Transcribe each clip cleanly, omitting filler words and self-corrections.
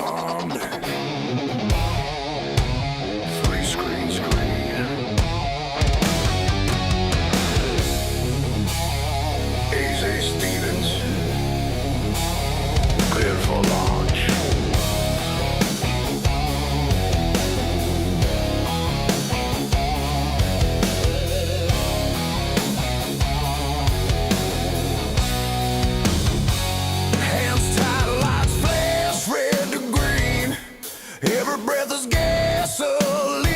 someday. Three screen. AZ Stevens, cleared for launch. Hands tied, lights flash, red to green. Every breath is gasoline.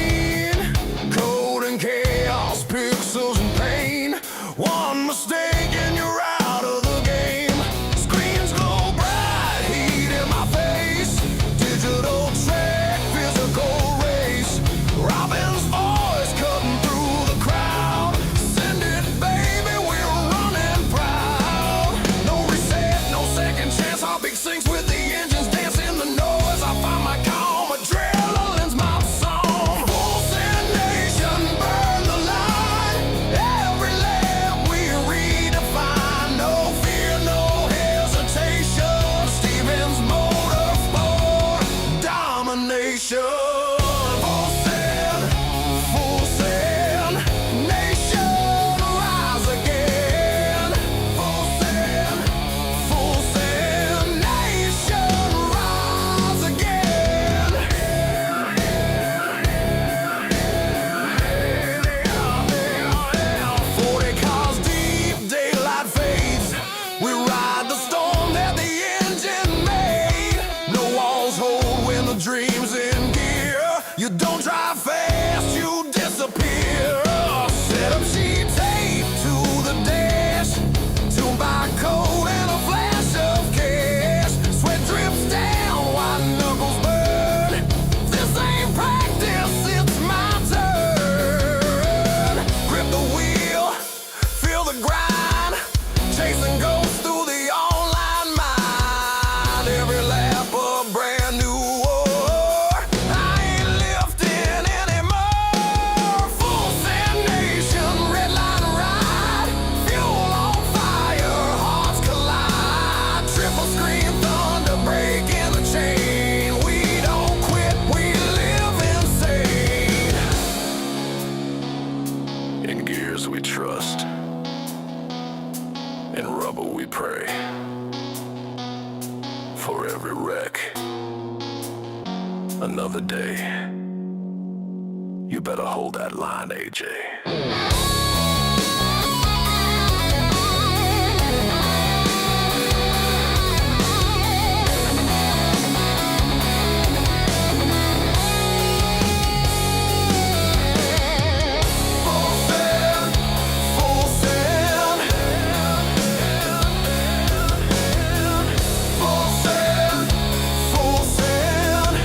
Code and chaos, pixels and pain. One mistake and you're out of the game. Screens glow bright, heat in my face. Digital track, physical race. Robin's voice cutting through the crowd. Send it, baby, we're running proud. No reset, no second chance. Heartbeat sinks with the engines dancing the noise. I find my calm, adrenaline's my song. Full send nation, burn the line. Every lap we redefine. No fear, no hesitation. Stevens Motorsport domination. Full send, nation rise again. Full send, nation rise again. 40 cars deep, daylight fades. We ride the storm that the engine made. No walls hold when the dream's in gear. You don't drive fast, you disappear. Set up sheet tape to the dash. Tuned by code and a flash of cash. Sweat drips down, white knuckles burn. This ain't practice, it's my turn. Grip the wheel, feel the grind. Chasing ghosts through the online mind. Every lap a brand new war. I ain't lifting anymore. Full send nation, red line ride. Fuel on fire, hearts collide. Triple screen thunder breaking the chain. We don't quit, we live insane. In gears we trust. In rubber we pray. For every wreck, another day. You better hold that line, AJ. Full send, full send. Full send, full send.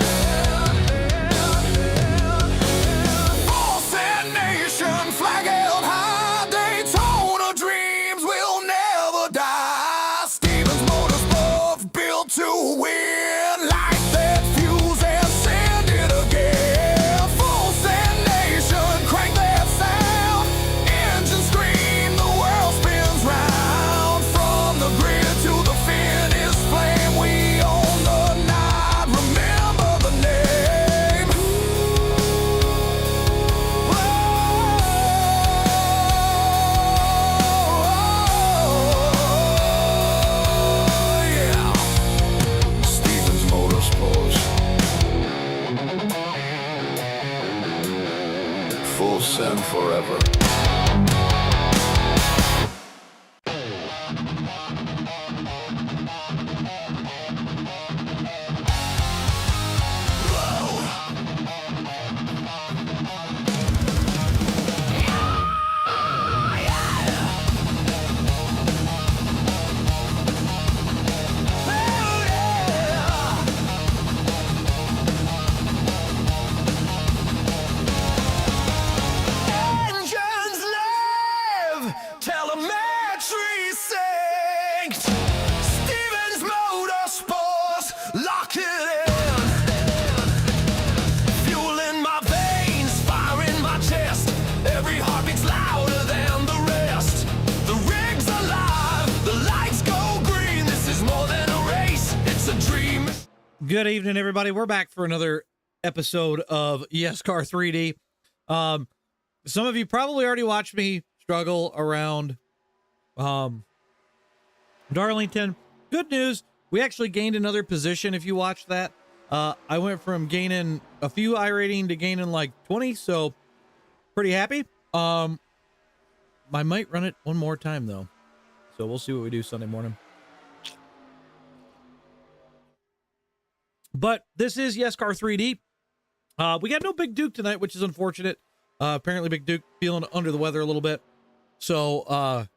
Full send nation, flag held high. Daytona dreams will never die. Stevens Motorsports built to win. Light that fuse and send it again. Full send nation, crank that sound. Engine scream, the world spins round. From the grid to the finish flame, we own the night. Remember the name. Yeah. Stevens Motorsports. Full send forever. Engine Good evening, everybody. We're back for another episode of YESCAR 3D. Some of you probably already watched me struggle around Darlington. Good news, we actually gained another position if you watched that. I went from gaining a few iRating to gaining like 20, so pretty happy. I might run it one more time, though. So we'll see what we do Sunday morning. But this is YESCAR 3D. We got no Big Duke tonight, which is unfortunate. Apparently Big Duke feeling under the weather a little bit. So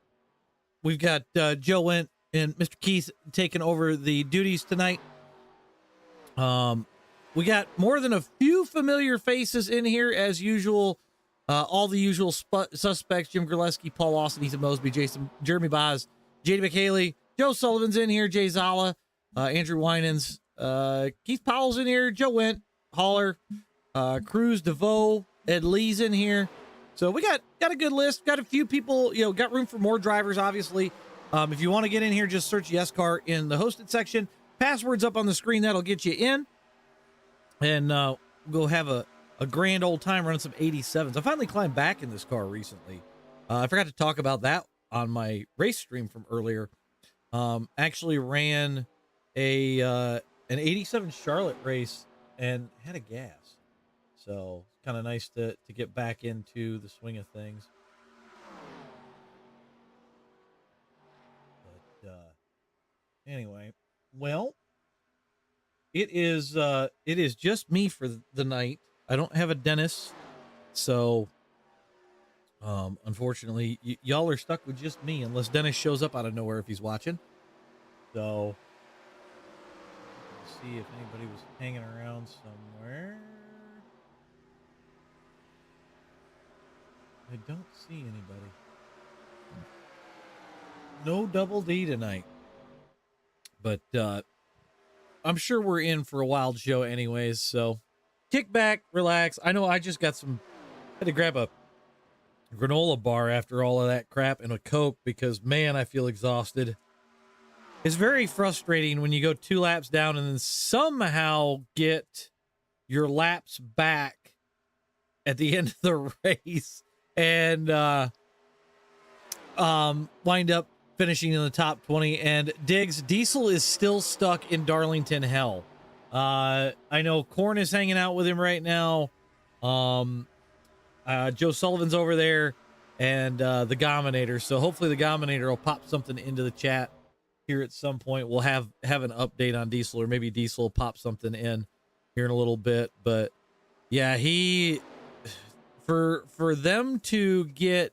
we've got Joe Went and Mr. Keith taking over the duties tonight. We got more than a few familiar faces in here as usual. All the usual suspects: Jim Gillespie, Paul Lawson, Ethan Mosby, Jeremy Boz, JD McHaley, Joe Sullivan's in here, Jay Zala, Andrew Winans, Keith Powell's in here, Joe Went, Holler, Cruz, DeVoe, Ed Lee's in here. So we got a good list. Got a few people, got room for more drivers, obviously. If you want to get in here, just search YESCAR in the hosted section. Password's up on the screen. That'll get you in. And we'll have a grand old time running some 87s. I finally climbed back in this car recently. I forgot to talk about that on my race stream from earlier. Actually ran an 87 Charlotte race and had a gas. So kind of nice to get back into the swing of things. But anyway, well, it is just me for the night. I don't have a dentist, so unfortunately y'all are stuck with just me unless Dennis shows up out of nowhere if he's watching. So let's see if anybody was hanging around somewhere. I don't see anybody. No Double D tonight. But I'm sure we're in for a wild show anyways, so kick back, relax. I know I just got had to grab a granola bar after all of that crap and a Coke because, man, I feel exhausted. It's very frustrating when you go 2 laps down and then somehow get your laps back at the end of the race and wind up finishing in the top 20. And Diggs, Diesel is still stuck in Darlington hell. I know Korn is hanging out with him right now. Joe Sullivan's over there and the Gominator. So hopefully the Gominator will pop something into the chat here at some point. We'll have an update on Diesel, or maybe Diesel will pop something in here in a little bit. But yeah, for them to get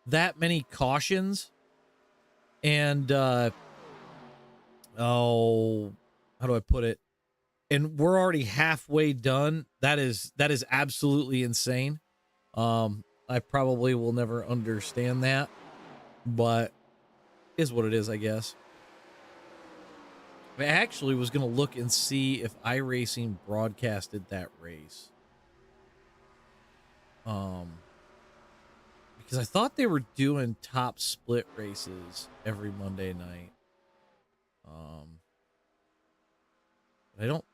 that many cautions and how do I put it? And we're already halfway done. That is absolutely insane. I probably will never understand that, but is what it is, I guess. I actually was going to look and see if iRacing broadcasted that race. Because I thought they were doing top split races every Monday night. I don't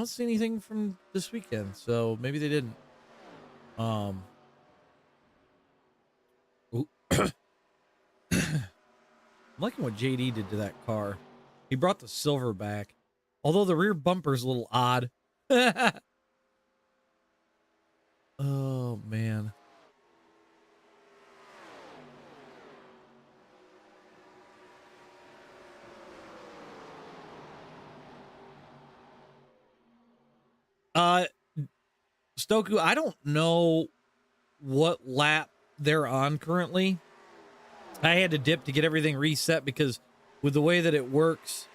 see anything from this weekend, so maybe they didn't. I'm liking what JD did to that car. He brought the silver back, although the rear bumper's a little odd. Oh, man. Stoku, I don't know what lap they're on currently. I had to dip to get everything reset because with the way that it works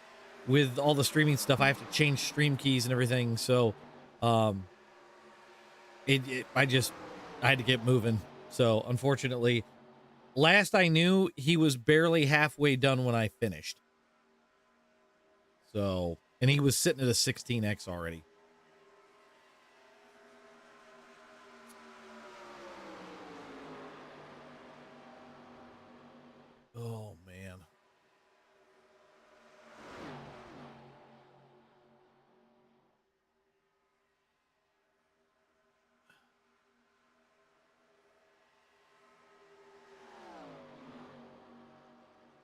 with all the streaming stuff, I have to change stream keys and everything. So, I had to get moving. So unfortunately, last I knew, he was barely halfway done when I finished. So, and he was sitting at a 16X already. Oh, man.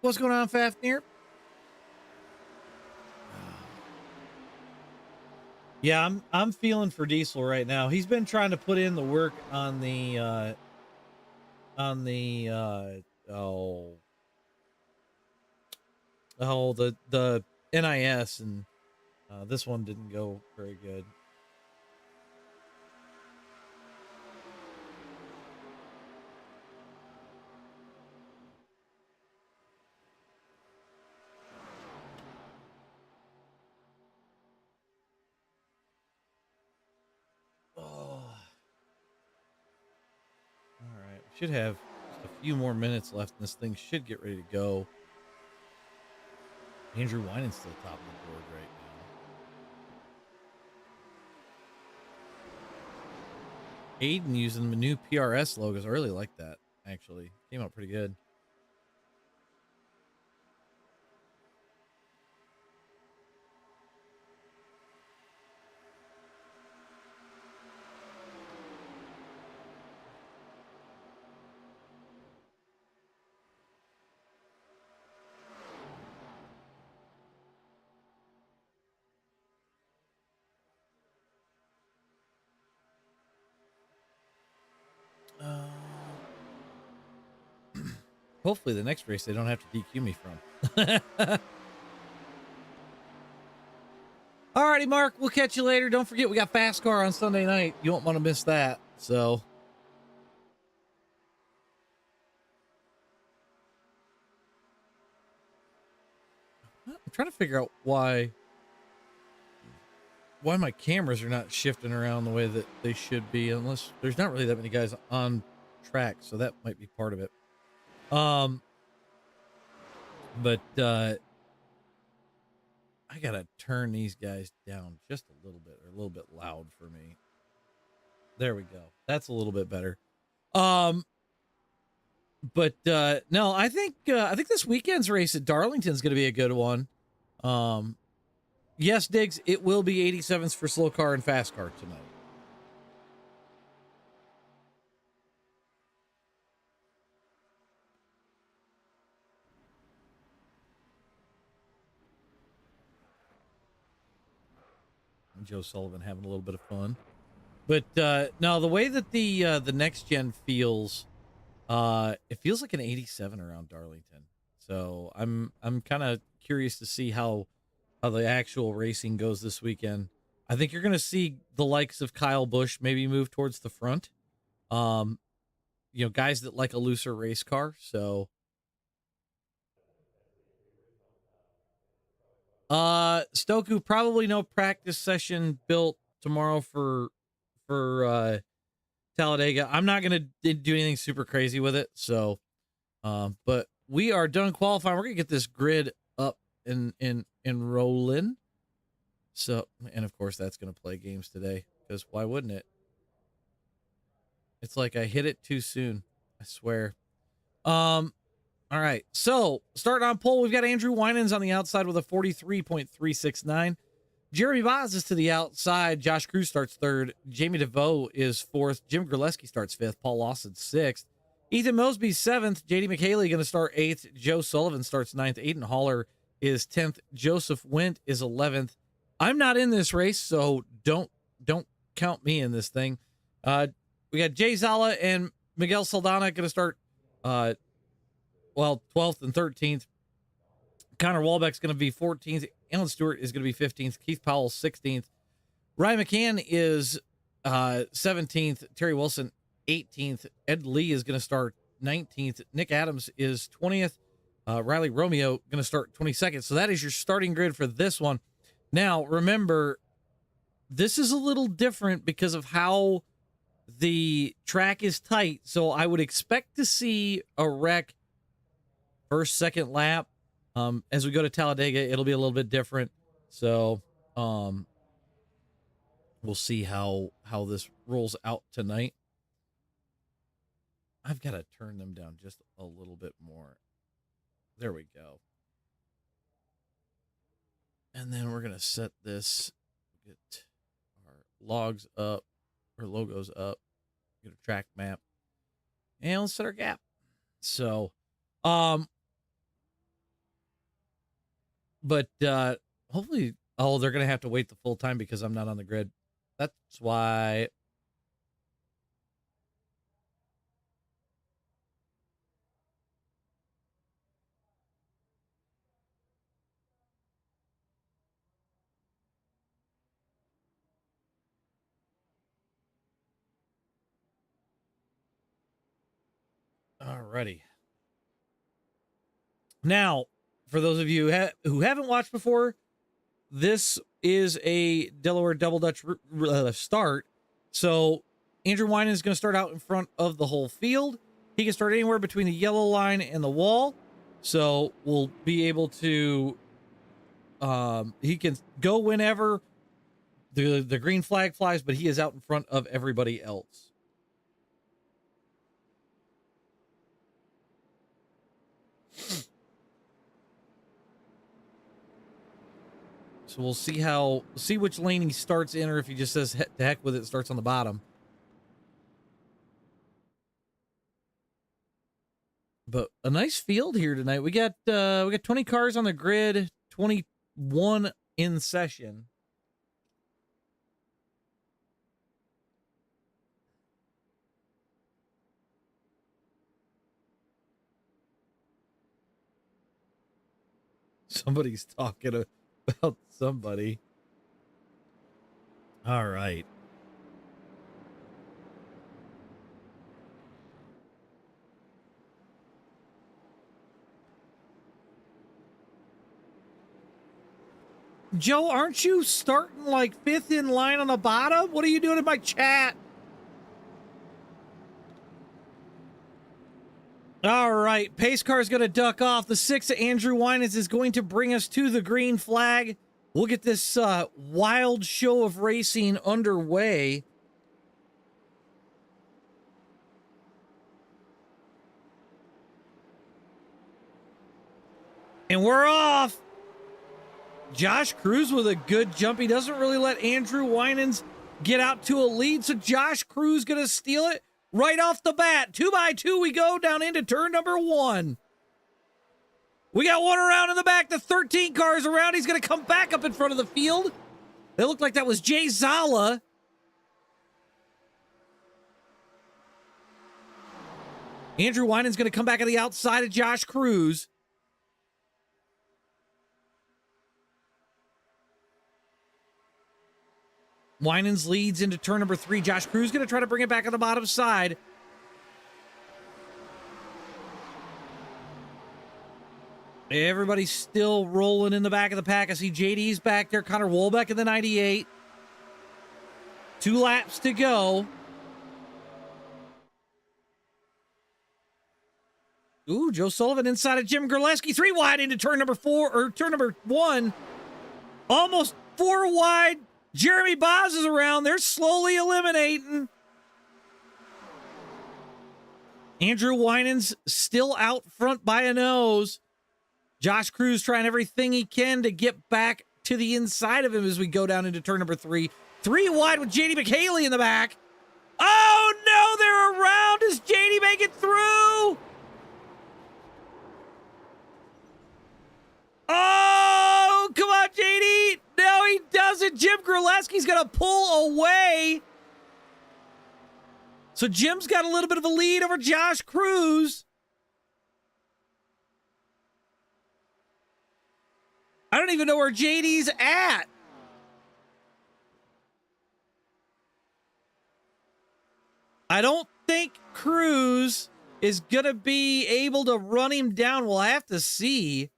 What's going on, Fafnir? Yeah, I'm feeling for Diesel right now. He's been trying to put in the work on the the NIS, and this one didn't go very good. All right, should have just a few more minutes left, and this thing should get ready to go. Andrew Winans still top of the board right now. Aiden using the new PRS logos. I really like that, actually. Came out pretty good. Hopefully the next race they don't have to DQ me from. Alrighty, Mark, we'll catch you later. Don't forget we got YESCAR on Sunday night. You won't want to miss that. So I'm trying to figure out why my cameras are not shifting around the way that they should be, unless there's not really that many guys on track, so that might be part of it. But I gotta turn these guys down just a little bit, or a little bit loud for me. There we go. That's a little bit better. But no, I think this weekend's race at Darlington's gonna be a good one. Yes, Diggs, it will be 87s for slow car and fast car tonight. Joe Sullivan having a little bit of fun. But no, the way that the next gen feels, it feels like an 87 around Darlington. So I'm kind of curious to see how the actual racing goes this weekend. I think you're going to see the likes of Kyle Busch maybe move towards the front. You know, guys that like a looser race car. So Stoku, probably no practice session built tomorrow for Talladega. I'm not gonna do anything super crazy with it. So but we are done qualifying. We're gonna get this grid up and rolling. So, and of course that's gonna play games today, because why wouldn't it? It's like I hit it too soon, I swear. All right, so starting on pole, we've got Andrew Winans on the outside with a 43.369. Jeremy Boz is to the outside. Josh Cruz starts third. Jamie DeVoe is fourth. Jim Graleski starts fifth. Paul Lawson sixth. Ethan Mosby seventh. JD McHaley going to start eighth. Joe Sullivan starts ninth. Aiden Haller is 10th. Joseph Wendt is 11th. I'm not in this race, so don't count me in this thing. We got Jay Zala and Miguel Saldana going to start 12th and 13th. Connor Walbeck's going to be 14th. Alan Stewart is going to be 15th. Keith Powell 16th. Ryan McCann is 17th. Terry Wilson 18th. Ed Lee is going to start 19th. Nick Adams is 20th. Riley Romeo going to start 22nd. So that is your starting grid for this one. Now, remember, this is a little different because of how the track is tight. So I would expect to see a wreck first, second lap. As we go to Talladega, it'll be a little bit different. So, we'll see how this rolls out tonight. I've got to turn them down just a little bit more. There we go. And then we're going to set this, get our logs up, or logos up, get a track map, and let's set our gap. So, But hopefully, oh, they're going to have to wait the full time because I'm not on the grid. That's why. Alrighty. Now, for those of you who haven't watched before, this is a Delaware Double Dutch start. So Andrew Wynan is going to start out in front of the whole field. He can start anywhere between the yellow line and the wall. So we'll be able to, he can go whenever the green flag flies, but he is out in front of everybody else. So we'll see which lane he starts in, or if he just says to heck with it, starts on the bottom. But a nice field here tonight. We got 20 cars on the grid, 21 in session. Somebody's talking about somebody. All right. Joe, aren't you starting like fifth in line on the bottom? What are you doing in my chat? All right, pace car is going to duck off. The 6 of Andrew Winans is going to bring us to the green flag. We'll get this wild show of racing underway. And we're off. Josh Cruz with a good jump. He doesn't really let Andrew Winans get out to a lead, so Josh Cruz going to steal it. Right off the bat, 2x2, we go down into turn number 1. We got one around in the back, the 13 cars around. He's going to come back up in front of the field. It looked like that was Jay Zala. Andrew Winan's going to come back on the outside of Josh Cruz. Winans leads into turn number 3. Josh Cruz going to try to bring it back on the bottom side. Everybody's still rolling in the back of the pack. I see JD's back there. Connor Wolbeck in the 98. 2 laps to go. Ooh, Joe Sullivan inside of Jim Gerleski. 3 wide into turn number 4, or turn number 1. Almost 4 wide. Jeremy Boz is around. They're slowly eliminating. Andrew Winans still out front by a nose. Josh Cruz trying everything he can to get back to the inside of him as we go down into turn number 3. 3 wide with JD McHaley in the back. Oh, no, they're around. Does JD make it through? Oh, come on, JD. No, he doesn't. Jim Gerleski's going to pull away. So Jim's got a little bit of a lead over Josh Cruz. I don't even know where JD's at. I don't think Cruz is going to be able to run him down. We'll have to see.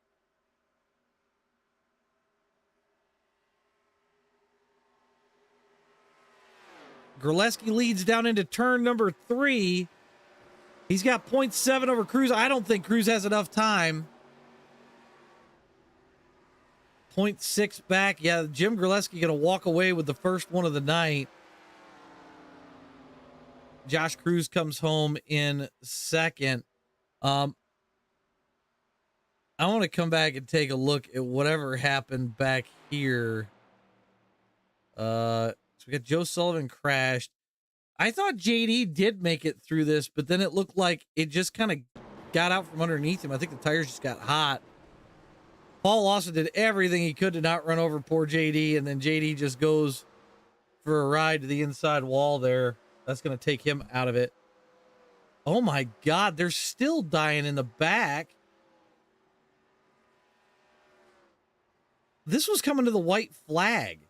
Gerleski leads down into turn number 3. He's got 0.7 over Cruz. I don't think Cruz has enough time. 0.6 back. Yeah, Jim Gerleski going to walk away with the first one of the night. Josh Cruz comes home in second. I want to come back and take a look at whatever happened back here. So we got Joe Sullivan crashed. I thought JD did make it through this, but then it looked like it just kind of got out from underneath him. I think the tires just got hot. Paul Lawson did everything he could to not run over poor JD, and then JD just goes for a ride to the inside wall there. That's going to take him out of it. Oh my God, they're still dying in the back. This was coming to the white flag.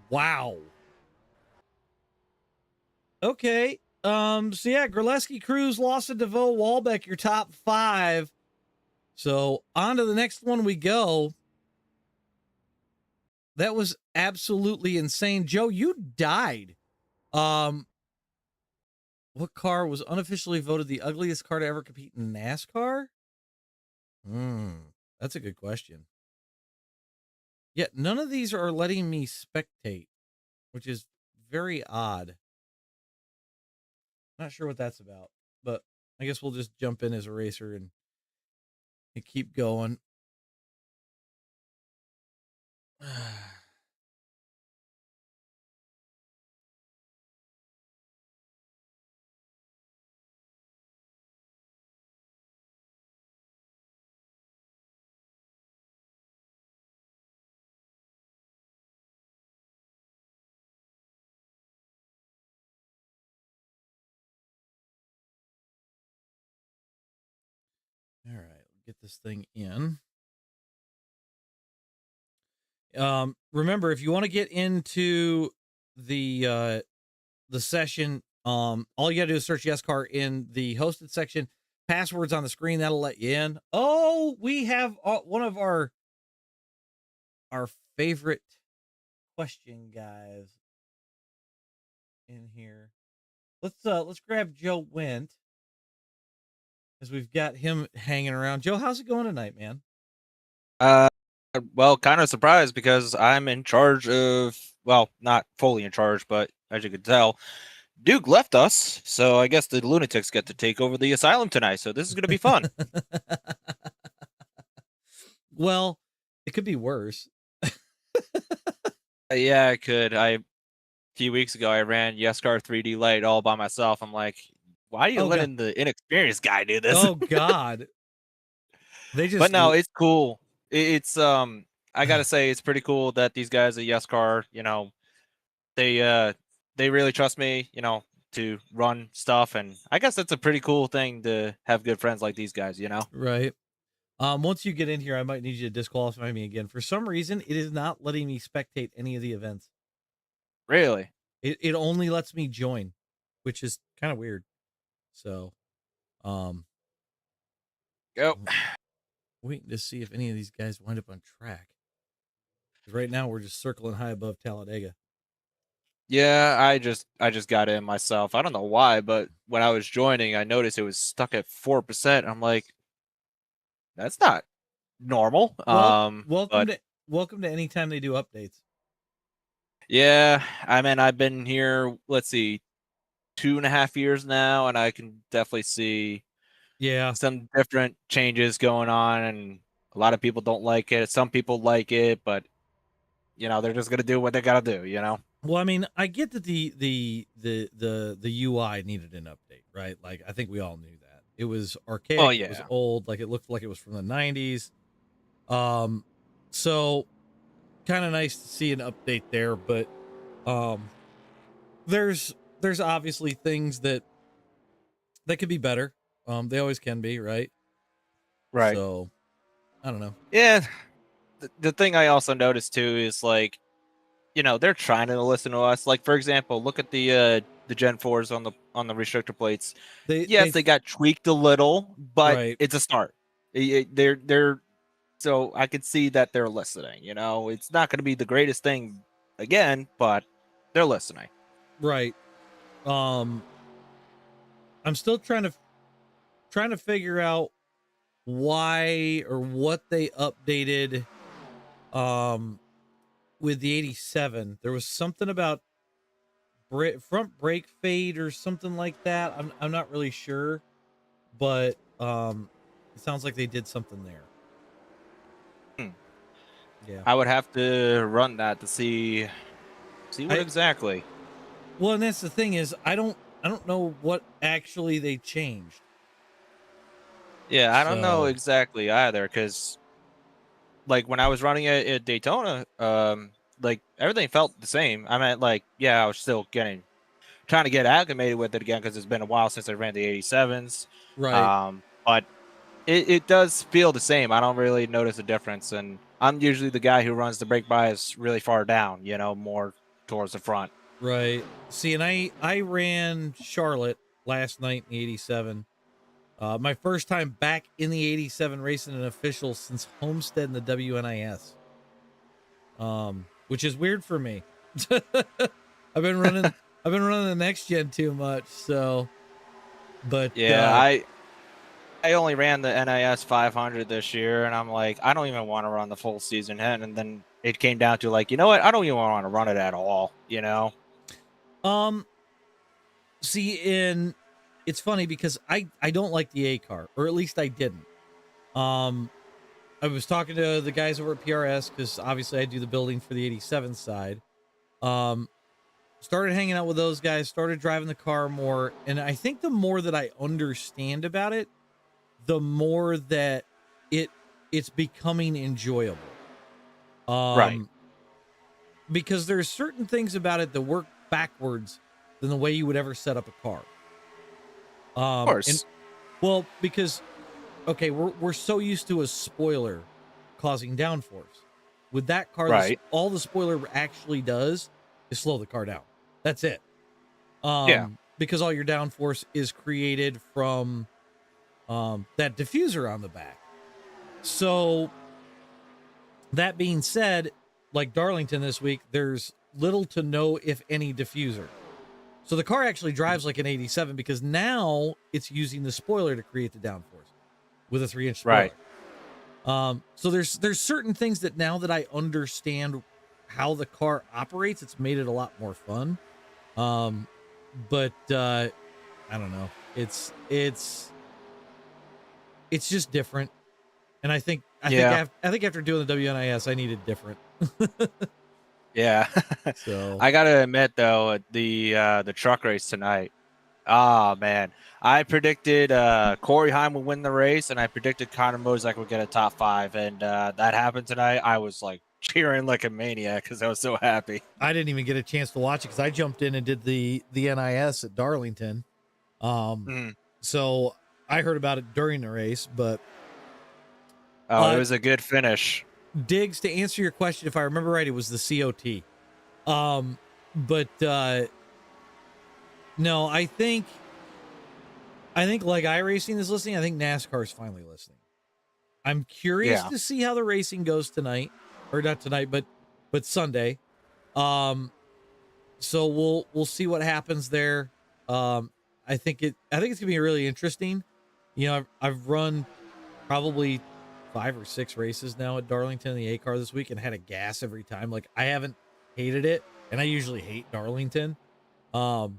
Wow. Okay. So yeah, Graleski, Cruz, Lawson, DeVoe, Walbeck, your top 5. So on to the next one we go. That was absolutely insane. Joe, you died. What car was unofficially voted the ugliest car to ever compete in NASCAR? That's a good question. Yet none of these are letting me spectate, which is very odd. Not sure what that's about, but I guess we'll just jump in as a racer and keep going. All right, get this thing in. Remember, if you want to get into the session, all you gotta do is search YESCAR in the hosted section. Passwords on the screen, that'll let you in. Oh, we have one of our favorite question guys in here. Let's grab Joe Went, as we've got him hanging around. Joe, how's it going tonight, man? Well, kind of surprised because I'm in charge of, well, not fully in charge, but as you can tell, Duke left us, so I guess the lunatics get to take over the asylum tonight, so this is going to be fun. Well, it could be worse. Yeah, it could. A few weeks ago, I ran YESCAR 3D Lite all by myself. I'm like, why are you letting the inexperienced guy do this? Oh, God. But no, it's cool. It's I gotta say, it's pretty cool that these guys at YESCAR, you know, they really trust me, you know, to run stuff, and I guess that's a pretty cool thing to have good friends like these guys, you know. Right. Once you get in here, I might need you to disqualify me again. For some reason, it is not letting me spectate any of the events. Really? It only lets me join, which is kind of weird. So, go. Waiting to see if any of these guys wind up on track. Right now, we're just circling high above Talladega. Yeah, I just got in myself. I don't know why, but when I was joining, I noticed it was stuck at 4%. I'm like, that's not normal. Well, but welcome to any time they do updates. Yeah, I mean, I've been here, let's see, 2.5 years now, and I can definitely see some different changes going on, and a lot of people don't like it. Some people like it, but you know, they're just gonna do what they gotta do, you know. Well, I mean, I get that the UI needed an update, right? Like, I think we all knew that. It was archaic. Oh, yeah. It was old. Like, it looked like it was from the 90s. So kind of nice to see an update there, but there's obviously things that could be better. They always can be, right? Right. So I don't know. Yeah. The thing I also noticed too is, like, you know, they're trying to listen to us. Like, for example, look at the Gen 4s on the restrictor plates. They got tweaked a little, but it's a start. They're so I could see that they're listening. You know, it's not going to be the greatest thing again, but they're listening. Right. I'm still trying to figure out why or what they updated with the 87. There was something about front brake fade or something like that. I'm not really sure, but it sounds like they did something there. Yeah, I would have to run that to see what exactly. Well, and that's the thing is, I don't know what actually they changed. Yeah, I don't know So, exactly either, because like when I was running it at Daytona, like everything felt the same. I mean, like, yeah, I was still trying to get acclimated with it again because it's been a while since I ran the 87s. right. But it does feel the same. I don't really notice a difference, and I'm usually the guy who runs the brake bias really far down, more towards the front. Right. See, and I ran Charlotte last night in the 87. My first time back in the 87 racing an official since Homestead in the WNIS. Which is weird for me. I've been running the next gen too much, so but Yeah, I only ran the NIS 500 this year, and I'm like, I don't even want to run the full season hen. And then it came down to like, you know what? I don't even want to run it at all. um see, in it's funny because I don't like the ACER, or at least I didn't. Um I was talking to the guys over at PRS because obviously I do the building for the 87 side. Um, Started hanging out with those guys, started driving the car more, and I think the more that I understand about it, the more that it it's becoming enjoyable. Right. Um, because there's certain things about it that work backwards than the way you would ever set up a car. Of And course. well, because okay, we're so used to a spoiler causing downforce. With that car, Right. all the spoiler actually does is slow the car down. That's it. Yeah. Because all your downforce is created from that diffuser on the back. So that being said, like Darlington this week, there's little to no, if any, diffuser. So the car actually drives like an 87 because now it's using the spoiler to create the downforce with a 3-inch spoiler. Right. So there's certain things that now that I understand how the car operates, it's made it a lot more fun. But I don't know. It's just different. And I think after doing the WNIS, I needed different. Yeah. So I gotta admit though, the truck race tonight. Ah, man. I predicted Corey Heim would win the race, and I predicted Connor Mozak would get a top 5, and that happened tonight. I was like cheering like a maniac because I was so happy. I didn't even get a chance to watch it because I jumped in and did the NIS at Darlington. So I heard about it during the race, but Oh, it was a good finish. Diggs, to answer your question, if I remember right, it was the COT. But no, I think like iRacing is listening. I think NASCAR is finally listening. I'm curious to see how the racing goes tonight, or not tonight, but Sunday. So we'll see what happens there. I think it's gonna be really interesting. I've run probably 5 or 6 races now at Darlington in the ACER this week and had a gas every time. Like, I haven't hated it, and I usually hate Darlington. But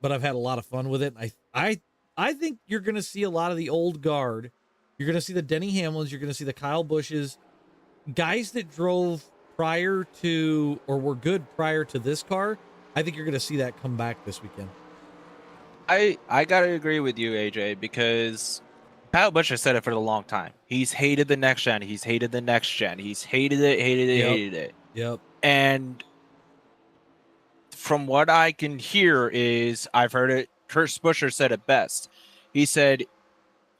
I've had a lot of fun with it. I think you're gonna see a lot of the old guard. You're gonna see the Denny Hamlins, you're gonna see the Kyle Bushes, guys that drove prior to or were good prior to this car. I think you're gonna see that come back this weekend. I gotta agree with you, AJ, because Kyle Busch has said it for a long time. He's hated the next gen. He's hated the next gen. He's hated it, hated it. Yep. And from what I can hear is, I've heard it, Kurt Buescher said it best. He said,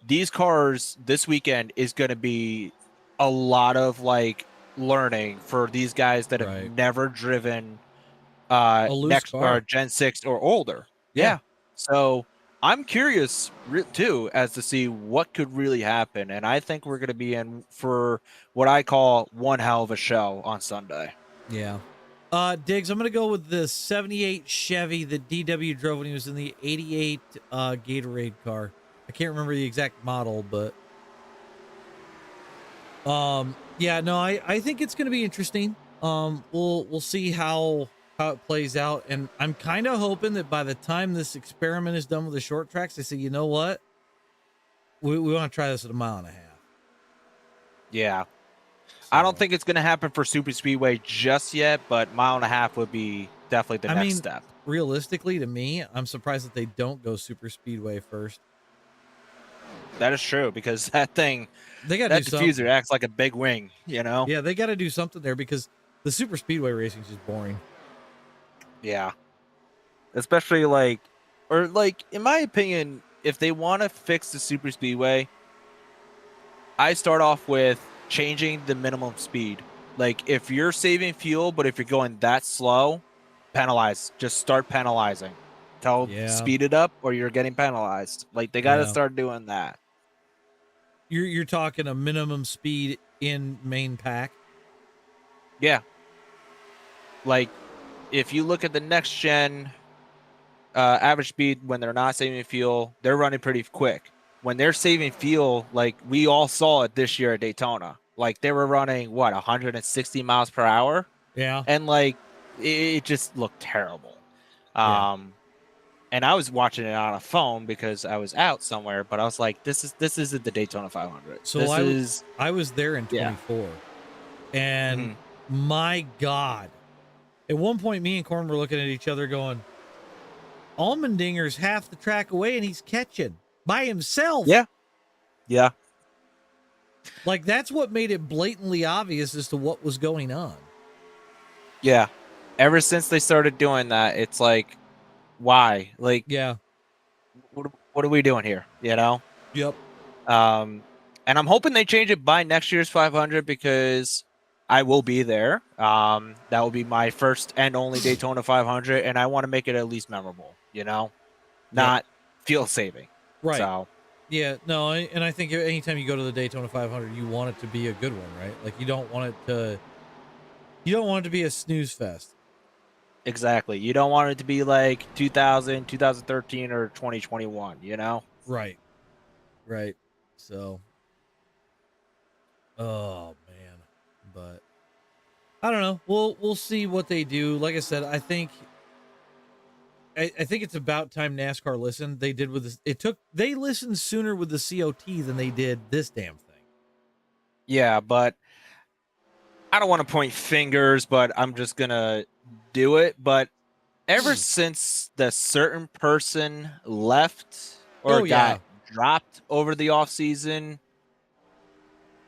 these cars this weekend is going to be a lot of like learning for these guys that have never driven next car. or Gen 6 or older. Yeah. So I'm curious too as to see what could really happen. And I think we're going to be in for what I call one hell of a show on Sunday. Yeah. Diggs, I'm going to go with the 78 Chevy that DW drove when he was in the 88 Gatorade car. I can't remember the exact model, but yeah, no, I think it's going to be interesting. We'll see how it plays out, and I'm kind of hoping that by the time this experiment is done with the short tracks, they say, you know what, we want to try this at 1.5 miles. Yeah. I don't think it's going to happen for Super Speedway just yet, but 1.5 miles would be definitely the next step. Realistically, to me, I'm surprised that they don't go Super Speedway first. That is true, because that thing, They got to that do diffuser something. acts like a big wing, you know? Yeah, they got to do something there because the super speedway racing is just boring. Yeah. Especially like, or like, in my opinion, if they want to fix the super speedway, I start off with changing the minimum speed. Like, if you're saving fuel, but if you're going that slow, penalize. Just start penalizing. Speed it up, or you're getting penalized. Like, they got to start doing that. You're talking a minimum speed in main pack. Yeah. Like, if you look at the next gen average speed when they're not saving fuel, they're running pretty quick. When they're saving fuel, like we all saw it this year at Daytona, like they were running 160 miles per hour. Yeah. And like it just looked terrible. And I was watching it on a phone because I was out somewhere, but I was like, this isn't the Daytona 500. So I was there in 24, and my God, at one point, me and Corn were looking at each other going, Allmendinger's half the track away and he's catching by himself. Yeah. Yeah. Like, that's what made it blatantly obvious as to what was going on. Yeah. Ever since they started doing that, it's like, why? Like, yeah. What are we doing here? You know? Yep. And I'm hoping they change it by next year's 500 because I will be there. That will be my first and only Daytona 500, and I want to make it at least memorable, you know? Not fuel saving. Right. So, yeah, no, and I think anytime you go to the Daytona 500, you want it to be a good one, right? Like, you don't want it to be a snooze fest. Exactly. You don't want it to be like 2000, 2013, or 2021, you know? Right. Right. So, oh man, but I don't know. We'll see what they do. Like I said, I think it's about time NASCAR listened. They did with this. They listened sooner with the COT than they did this damn thing. Yeah, but I don't want to point fingers, but I'm just gonna do it. But ever since the certain person left or got dropped over the offseason,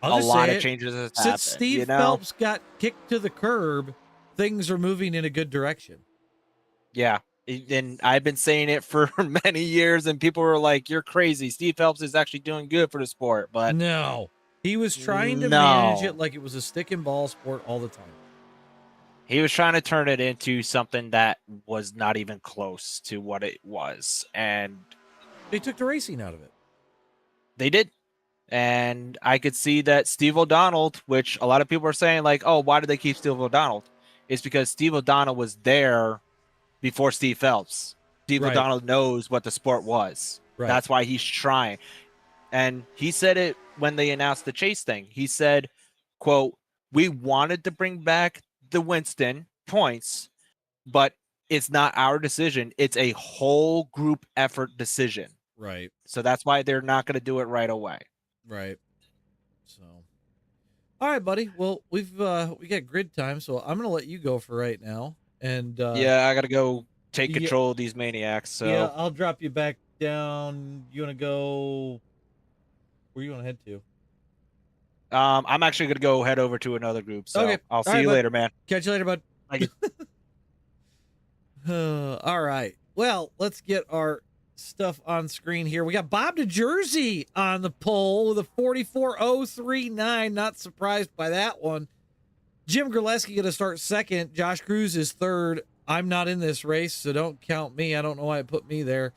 a lot of changes has happened. Since Steve Phelps got kicked to the curb, things are moving in a good direction. Yeah. And I've been saying it for many years, and people were like, you're crazy. Steve Phelps is actually doing good for the sport. But no, he was trying to manage it like it was a stick and ball sport all the time. He was trying to turn it into something that was not even close to what it was. And they took the racing out of it. They did. And I could see that Steve O'Donnell, which a lot of people are saying, like, oh, why did they keep Steve O'Donnell? It's because Steve O'Donnell was there before Steve Phelps. Steve O'Donnell knows what the sport was. Right. That's why he's trying. And he said it when they announced the Chase thing. He said, quote, we wanted to bring back the Winston points, but it's not our decision. It's a whole group effort decision. Right. So that's why they're not going to do it right away. Right. So, all right, buddy. Well, we got grid time, so I'm going to let you go for right now. And yeah, I got to go take control of these maniacs. So yeah, I'll drop you back down. You want to go? Where you want to head to? I'm actually going to go head over to another group. So okay. I'll see you later, man. Catch you later, bud. Thank you. All right. Well, let's get our stuff on screen here. We got Bob to Jersey on the pole with a 44.039. Not surprised by that one. Jim Graleski going to start second. Josh Cruz is third. I'm not in this race, so don't count me. I don't know why it put me there.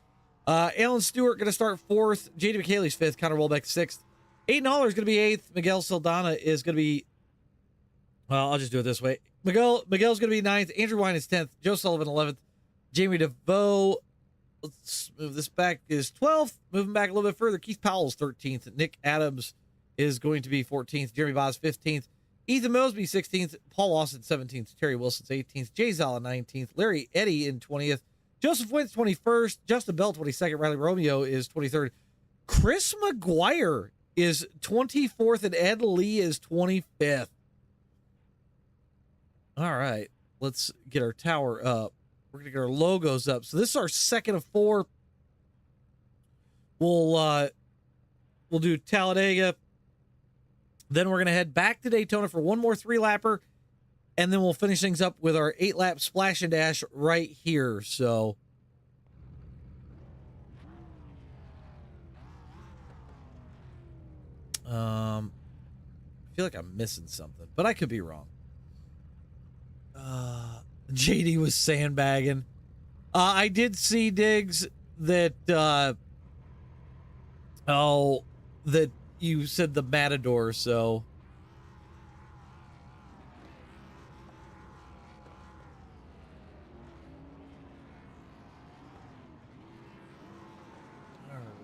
Alan Stewart going to start fourth. J.D. McHaley's fifth. Connor Wolbeck sixth. Aiden Haller is going to be eighth. Miguel Saldana is going to be, well, I'll just do it this way. Miguel's going to be ninth. Andrew Wine is 10th. Joe Sullivan 11th. Jamie DeVoe, let's move this back, is 12th. Moving back a little bit further, Keith Powell's 13th. Nick Adams is going to be 14th. Jeremy Boz 15th. Ethan Mosby 16th. Paul Lawson 17th. Terry Wilson's 18th. Jay Zala 19th. Larry Eddy in 20th. Joseph Wentz 21st. Justin Bell 22nd. Riley Romeo is 23rd. Chris McGuire is 24th, and Ed Lee is 25th. All right, let's get our tower up. We're going to get our logos up. So this is our second of four. We'll We'll do Talladega. Then we're going to head back to Daytona for one more 3-lapper. And then we'll finish things up with our 8-lap splash and dash right here. So I feel like I'm missing something, but I could be wrong. JD was sandbagging. I did see, Diggs, that that you said the Matador, so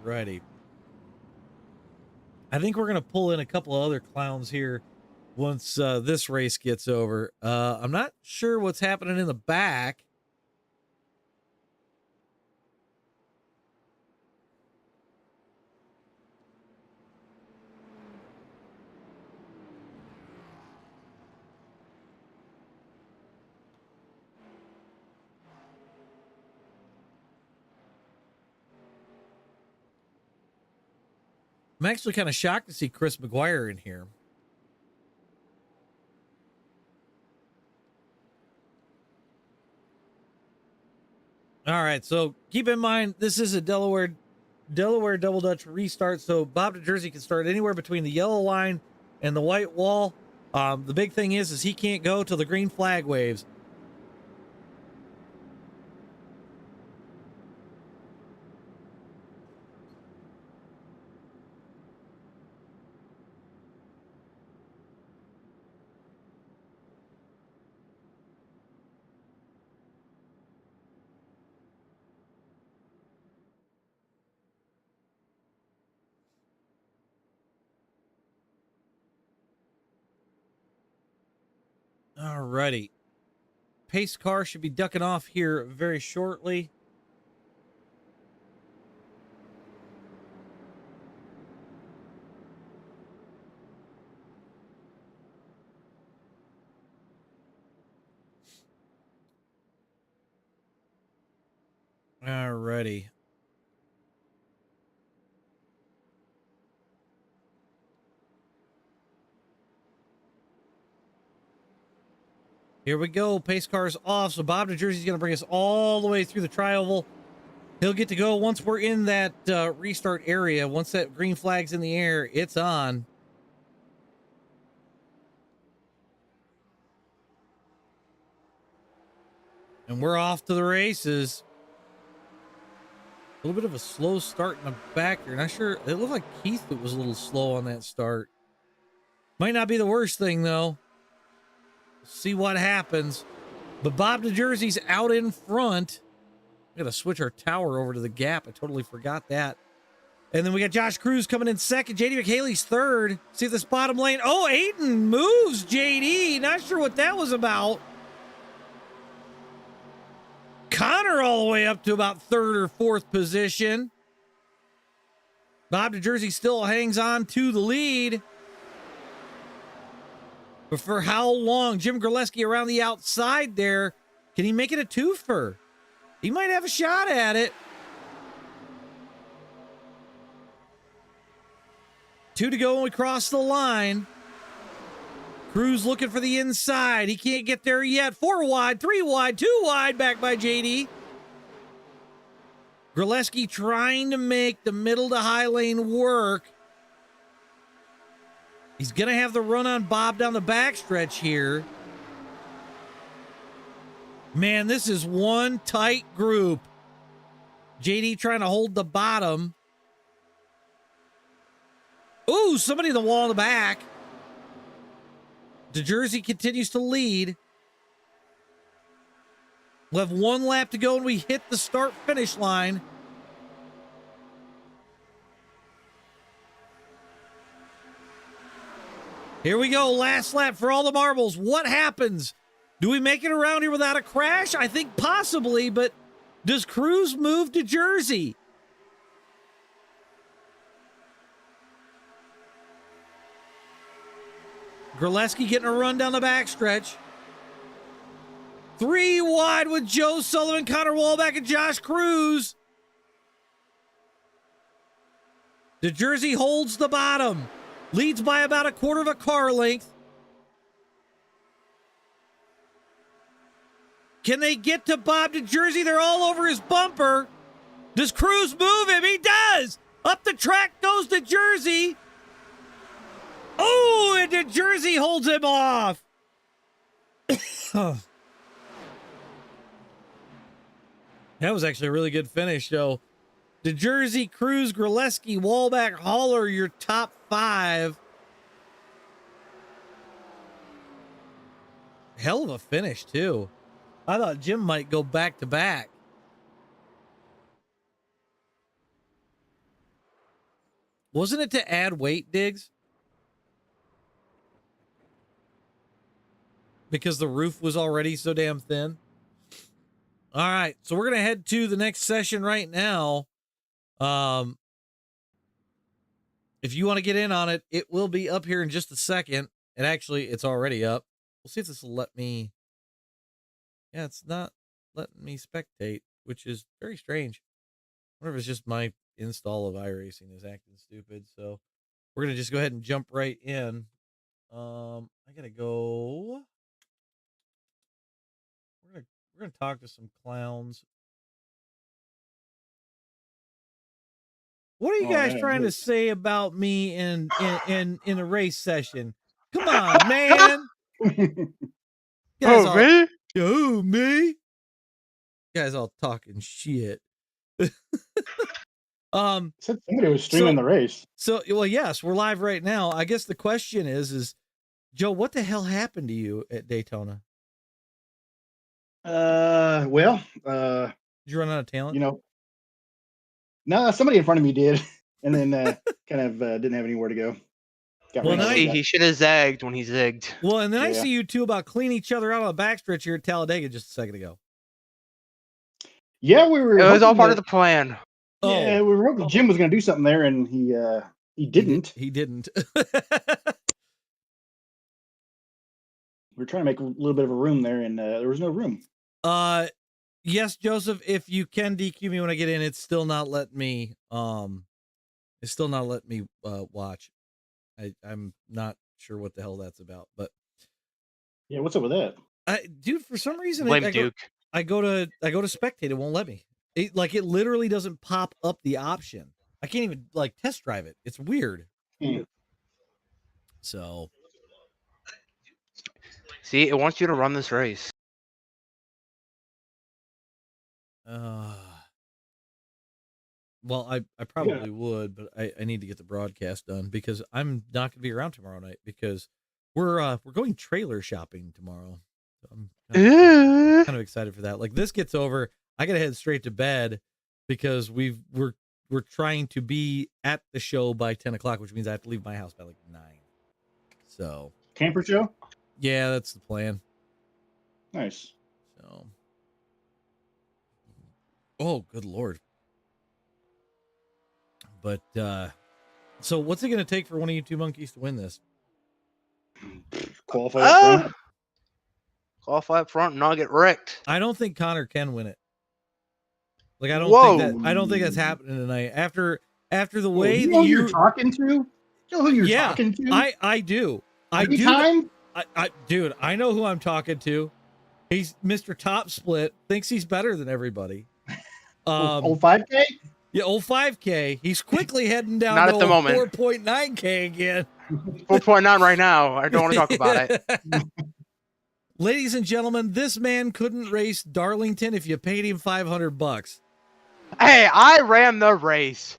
alrighty. I think we're gonna pull in a couple of other clowns here once this race gets over. I'm not sure what's happening in the back. I'm actually kind of shocked to see Chris McGuire in here. All right, so keep in mind, this is a Delaware Double Dutch restart, so Bob DeJersey can start anywhere between the yellow line and the white wall. The big thing is he can't go till the green flag waves. Alrighty. Pace car should be ducking off here very shortly. Alrighty. Here we go. Pace car's off. So Bob DeJersey's going to bring us all the way through the tri-oval. He'll get to go once we're in that restart area. Once that green flag's in the air, it's on. And we're off to the races. A little bit of a slow start in the back here. Not sure. It looked like Keith was a little slow on that start. Might not be the worst thing, though. See what happens. But Bob DeJersey's out in front. We got to switch our tower over to the gap. I totally forgot that. And then we got Josh Cruz coming in second. JD McHaley's third. See this bottom lane. Oh, Aiden moves JD. Not sure what that was about. Connor all the way up to about third or fourth position. Bob DeJersey still hangs on to the lead. But for how long? Jim Graleski around the outside there. Can he make it a twofer? He might have a shot at it. 2 to go when we cross the line. Cruz looking for the inside. He can't get there yet. 4 wide, 3 wide, 2 wide, back by JD. Graleski trying to make the middle to high lane work. He's going to have the run on Bob down the backstretch here. Man, this is one tight group. JD trying to hold the bottom. Ooh, somebody in the wall in the back. DeJersey continues to lead. We'll have 1 lap to go and we hit the start-finish line. Here we go, last lap for all the marbles. What happens? Do we make it around here without a crash? I think possibly, but does Cruz move to Jersey? Graleski getting a run down the backstretch. 3 wide with Joe Sullivan, Connor Wallback, and Josh Cruz. The Jersey holds the bottom. Leads by about a quarter of a car length. Can they get to Bob Jersey? They're all over his bumper. Does Cruz move him? He does. Up the track goes to Jersey. Oh, and Jersey holds him off. That was actually a really good finish, though. Jersey, Cruz, Graleski, Wallback, Haller, your top 5. Hell of a finish, too. I thought Jim might go back to back. Wasn't it to add weight, Diggs? Because the roof was already so damn thin. All right, so we're going to head to the next session right now. If you want to get in on it, it will be up here in just a second. And actually, it's already up. We'll see if this will let me. Yeah, it's not letting me spectate, which is very strange. I wonder if it's just my install of iRacing is acting stupid. So we're going to just go ahead and jump right in. I got to go. We're gonna talk to some clowns. What are you guys trying to say about me in a race session? Come on, man. Me? Oh, me? You guys all talking shit. Said somebody was streaming the race. So, well, yes, we're live right now. I guess the question is Joe, what the hell happened to you at Daytona? Did Did you run out of talent? You know, no, somebody in front of me did, and then kind of didn't have anywhere to go. He should have zagged when he zigged. Well, and then I see you two about cleaning each other out on the backstretch here at Talladega just a second ago. Yeah, we were. It was all part of the plan. Yeah, we were hoping Jim was going to do something there, and he didn't. He didn't. We're trying to make a little bit of a room there, and there was no room. Yes, Joseph, if you can DQ me when I get in, it's still not letting me watch. I'm not sure what the hell that's about, but yeah, what's up with that? Dude, for some reason Blame Duke. I go to spectate, it won't let me. It literally doesn't pop up the option. I can't even test drive it. It's weird. So see, it wants you to run this race. Well, I probably would, but I need to get the broadcast done because I'm not going to be around tomorrow night because we're going trailer shopping tomorrow. So I'm kind of excited for that. Like this gets over, I got to head straight to bed because we're trying to be at the show by 10 o'clock, which means I have to leave my house by 9. So camper show? Yeah, that's the plan. Nice. So, oh, good Lord. But, so what's it going to take for one of you two monkeys to win this? Qualify up front. Qualify up front and not get wrecked. I don't think Connor can win it. Like, I don't think that's happening tonight. After the way you know who you're talking to? You know who you're talking to? I do. Every time? Dude, I know who I'm talking to. He's Mr. Top Split, thinks he's better than everybody. Old 5K? Yeah, old 5K. He's quickly heading down Not to at the moment. 4.9K again. 4.9 right now. I don't want to talk about it. Ladies and gentlemen, this man couldn't race Darlington if you paid him $500. Hey, I ran the race.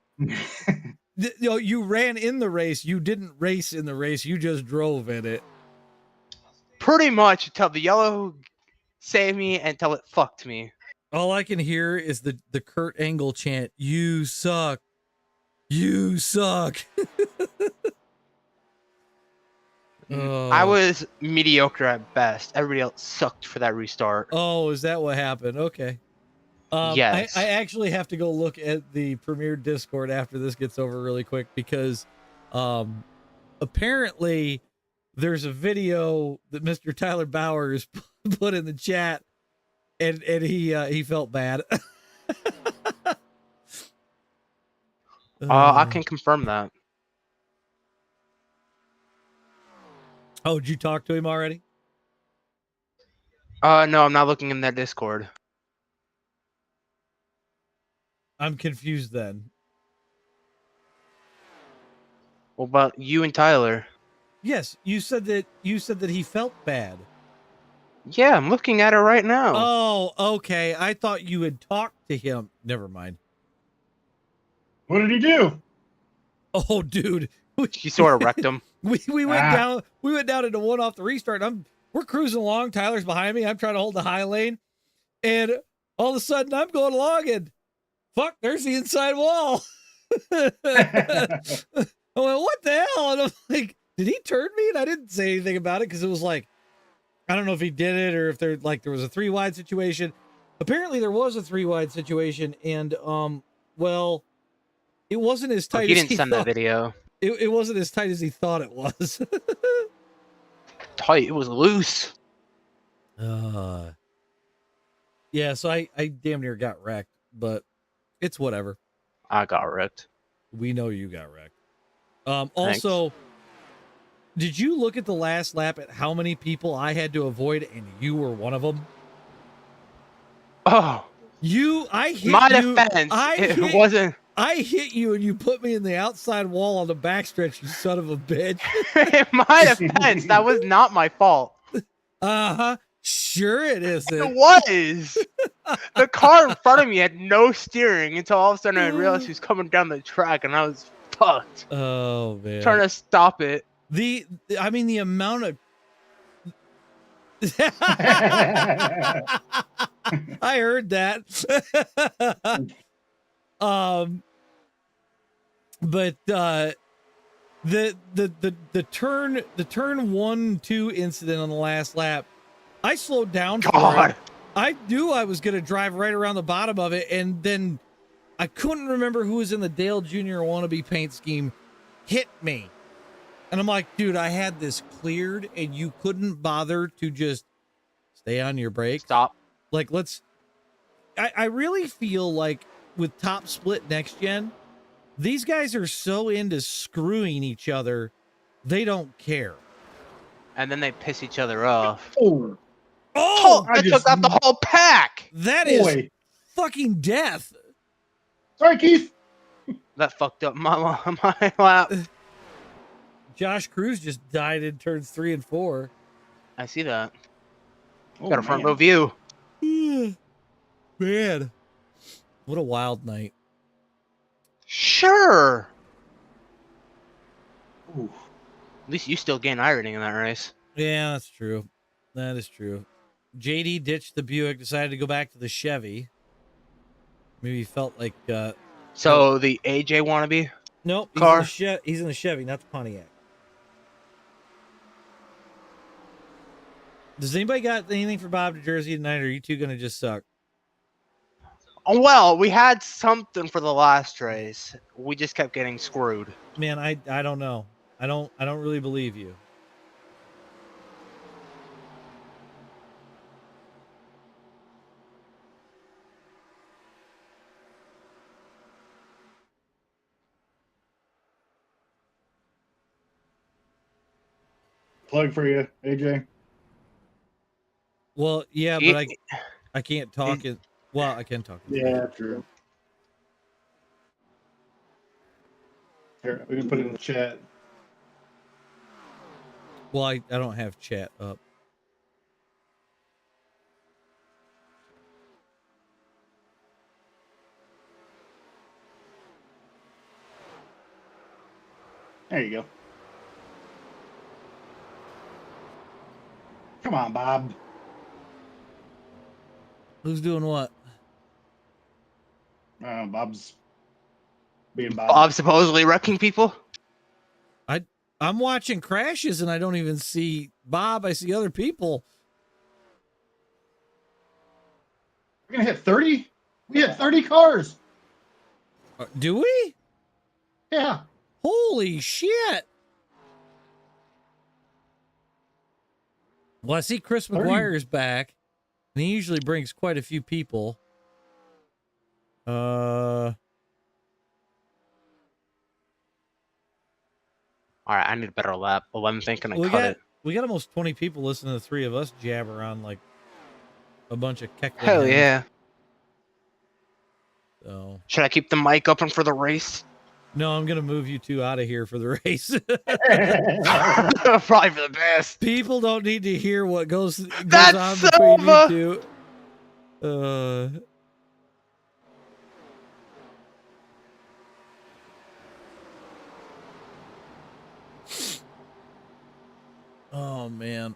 You ran in the race. You didn't race in the race. You just drove in it. Pretty much until the yellow saved me until it fucked me. All I can hear is the Kurt Angle chant, "You suck. You suck." I was mediocre at best. Everybody else sucked for that restart. Oh, is that what happened? Okay. Yes. I actually have to go look at the Premiere Discord after this gets over really quick because apparently there's a video that Mr. Tyler Bowers put in the chat and he felt bad. I can confirm that. Oh, did you talk to him already? No, I'm not looking in their Discord. I'm confused then. What about you and Tyler? Yes, you said that he felt bad. Yeah, I'm looking at it right now. Oh, okay. I thought you had talked to him. Never mind. What did he do? Oh, dude. She sort of wrecked him. We went down. We went down into one off the restart. We're cruising along. Tyler's behind me. I'm trying to hold the high lane, and all of a sudden I'm going along, and fuck, there's the inside wall. I went, what the hell? And I'm like, did he turn me? And I didn't say anything about it because it was like, I don't know if he did it or if there was a 3-wide situation. Apparently there was a 3-wide situation, and well, it wasn't as tight. He as didn't send that video. It wasn't as tight as he thought it was. Tight. It was loose. Yeah, so I damn near got wrecked, but it's whatever. I got wrecked. We know you got wrecked. Also, did you look at the last lap at how many people I had to avoid, and you were one of them? Oh, I hit my you. defense. It wasn't. I hit you, and you put me in the outside wall on the backstretch. You son of a bitch. In my defense, that was not my fault. Sure, it isn't. It was. The car in front of me had no steering until all of a sudden I realized he was coming down the track, and I was fucked. Oh man! Trying to stop it. The amount of I heard that. But the turn 1-2 incident on the last lap, I slowed down for it. I knew I was gonna drive right around the bottom of it, and then I couldn't remember who was in the Dale Jr. wannabe paint scheme hit me. And I'm like, dude, I had this cleared, and you couldn't bother to just stay on your brakes. Stop. Like, I really feel like with Top Split Next Gen, these guys are so into screwing each other, they don't care. And then they piss each other off. Oh, I took out the whole pack. That is fucking death. Sorry, Keith. That fucked up my lap. Josh Cruz just died in turns 3 and 4. I see that. Oh, Got a front row view. Man, what a wild night. Sure. Ooh. At least you still gain iRacing in that race. Yeah, that's true. That is true. JD ditched the Buick, decided to go back to the Chevy. Maybe he felt like So the AJ wannabe? nope, car? He's in the Chevy, not the Pontiac. Does anybody got anything for Bob to Jersey tonight, or are you two gonna just suck? Oh, well, we had something for the last race. We just kept getting screwed. Man, I don't know. I don't really believe you. Plug for you, AJ. Well, yeah, but I can't talk it. Well, I can talk. Yeah, true. Here, we can put it in the chat. Well, I don't have chat up. There you go. Come on, Bob. Who's doing what? Bob's being Bob. Bob supposedly wrecking people? I'm watching crashes and I don't even see Bob. I see other people. We're gonna hit 30. We hit 30 cars. Do we? Yeah. Holy shit! Well, I see Chris McGuire is back, and he usually brings quite a few people. All right, I need a better lap. 11 thinking I cut it. We got almost 20 people listening to the three of us jabber on like a bunch of keckling Hell hens. yeah. So Should I keep the mic open for the race? no, I'm gonna move you two out of here for the race. Probably for the best. People don't need to hear what goes That's on between Silva! you two. Oh man.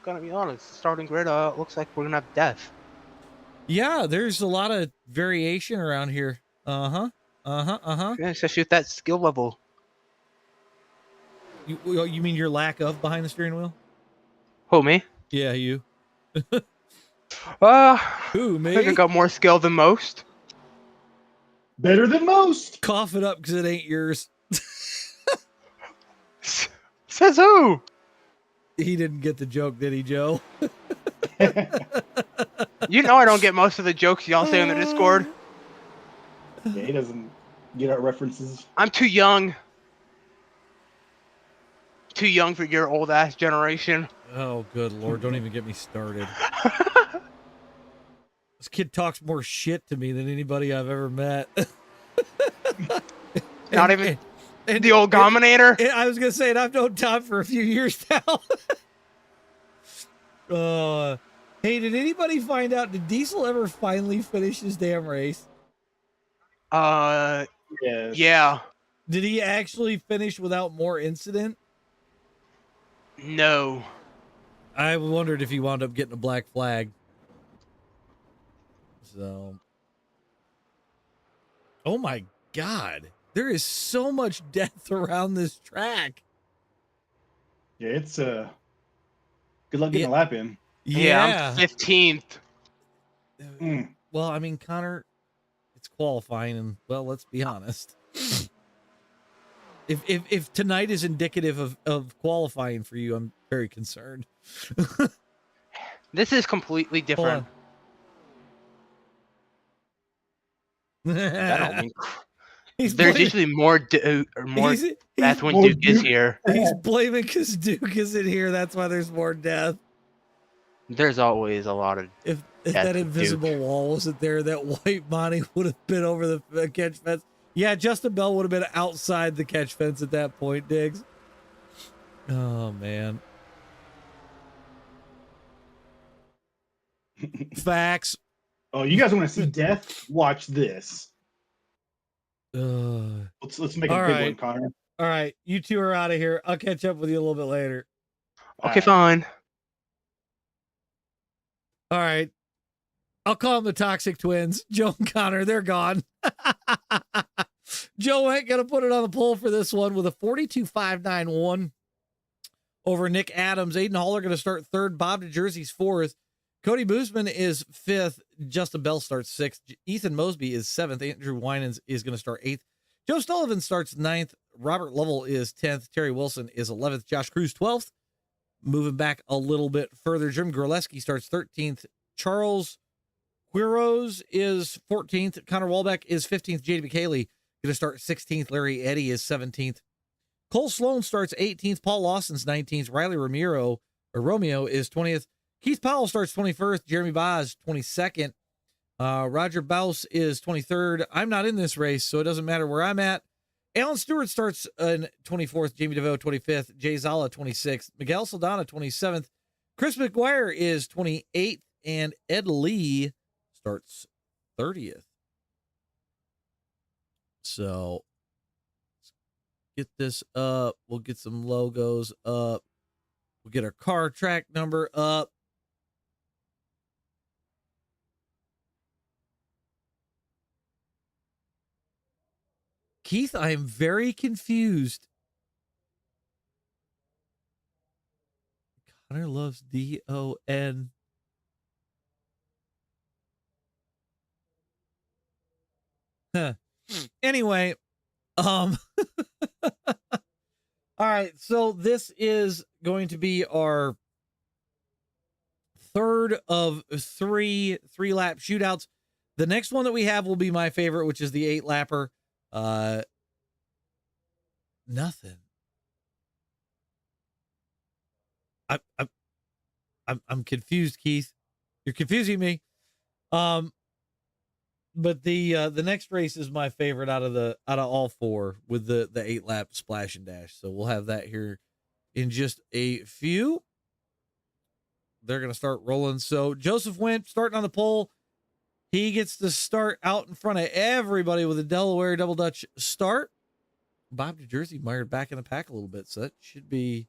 Gonna be honest, starting grid looks like we're gonna have death. Yeah, there's a lot of variation around here. Yeah, especially with that skill level. You mean your lack of behind the steering wheel? Who, me? Yeah, you. Who, I think I me? got more skill than most. Better than most. Cough it up because it ain't yours. Says who? He didn't get the joke, did he, Joe? You know I don't get most of the jokes y'all say on the Discord. Yeah, he doesn't get our references. I'm too young. Too young for your old ass generation. Oh, good Lord. Don't even get me started. This kid talks more shit to me than anybody I've ever met. Not even the old Dominator. I was going to say, and I've known Tom for a few years now. Hey, did anybody find out, did Diesel ever finally finish his damn race? Yes. Yeah. Did he actually finish without more incident? No. I wondered if he wound up getting a black flag. So. Oh my God. There is so much death around this track. Yeah, it's good luck getting a lap in. Yeah, I'm 15th. Mm. Well, I mean, Connor, it's qualifying, and well, let's be honest. If tonight is indicative of qualifying for you, I'm very concerned. This is completely different. I don't mean. There's usually more death when more Duke is Duke. here. He's blaming because Duke isn't here. That's why there's more death. There's always a lot of. If Death that with invisible Duke. wall wasn't there, that white Monty would have been over the catch fence. Yeah, Justin Bell would have been outside the catch fence at that point, Diggs. Oh, man. Facts. Oh, you guys want to see death? Watch this. Uh, Let's make a All big right. one, Connor. all right, you two are out of here. I'll catch up with you a little bit later. Okay, fine. All right. I'll call them the Toxic Twins. Joe and Connor, they're gone. Joe ain't going to put it on the poll for this one with a 42.591 over Nick Adams. Aiden Haller going to start third. Bob DeJersey's fourth. Cody Boozman is fifth. Justin Bell starts sixth. Ethan Mosby is seventh. Andrew Winans is going to start eighth. Joe Sullivan starts ninth. Robert Lovell is 10th. Terry Wilson is 11th. Josh Cruz 12th. Moving back a little bit further, Jim Gorleski starts 13th. Charles Quiros is 14th. Connor Walbeck is 15th. JD McKaylee going to start 16th. Larry Eddy is 17th. Cole Sloan starts 18th. Paul Lawson's 19th. Riley Romeo is 20th. Keith Powell starts 21st. Jeremy Boz 22nd. Roger Bouse is 23rd. I'm not in this race, so it doesn't matter where I'm at. Alan Stewart starts in 24th. Jamie DeVoe 25th. Jay Zala 26th. Miguel Saldana 27th. Chris McGuire is 28th. And Ed Lee starts 30th. So let's get this up. We'll get some logos up. We'll get our car track number up. Keith, I am very confused. Connor loves D-O-N. Huh. Anyway, all right, so this is going to be our third of three lap shootouts. The next one that we have will be my favorite, which is the 8-lapper. Nothing. I'm confused, Keith. You're confusing me. But the next race is my favorite out of all four with the 8-lap splash and dash. So we'll have that here in just a few. They're going to start rolling. So Joseph Went starting on the pole. He gets to start out in front of everybody with a Delaware double Dutch start. Bob to Jersey mired back in the pack a little bit. So that should be.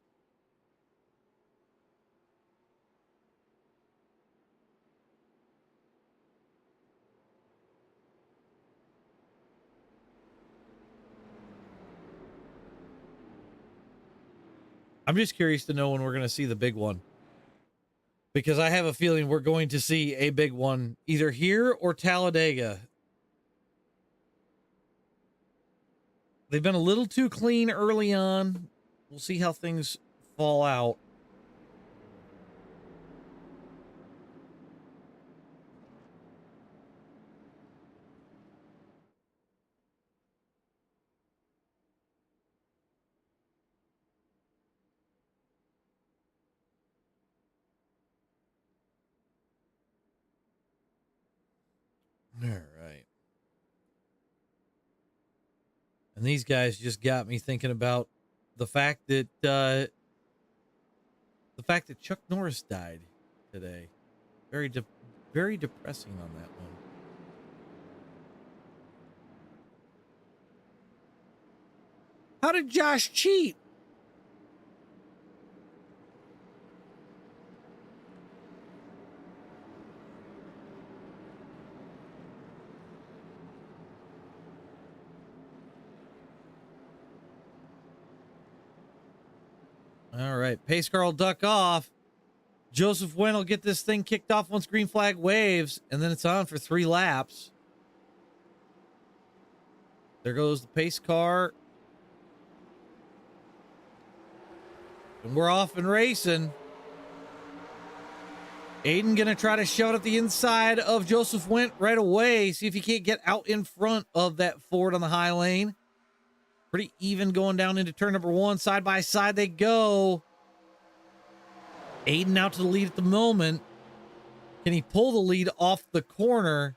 I'm just curious to know when we're going to see the big one, because I have a feeling we're going to see a big one either here or Talladega. They've been a little too clean early on. We'll see how things fall out. All right. And these guys just got me thinking about the fact that Chuck Norris died today. Very depressing on that one. How did Josh cheat? All right, pace car will duck off. Joseph Wynn will get this thing kicked off once green flag waves, and then it's on for 3 laps. There goes the pace car. And we're off and racing. Aiden gonna try to shove it at the inside of Joseph Went right away. See if he can't get out in front of that Ford on the high lane. Pretty even going down into turn number 1. Side by side they go. Aiden out to the lead at the moment. Can he pull the lead off the corner?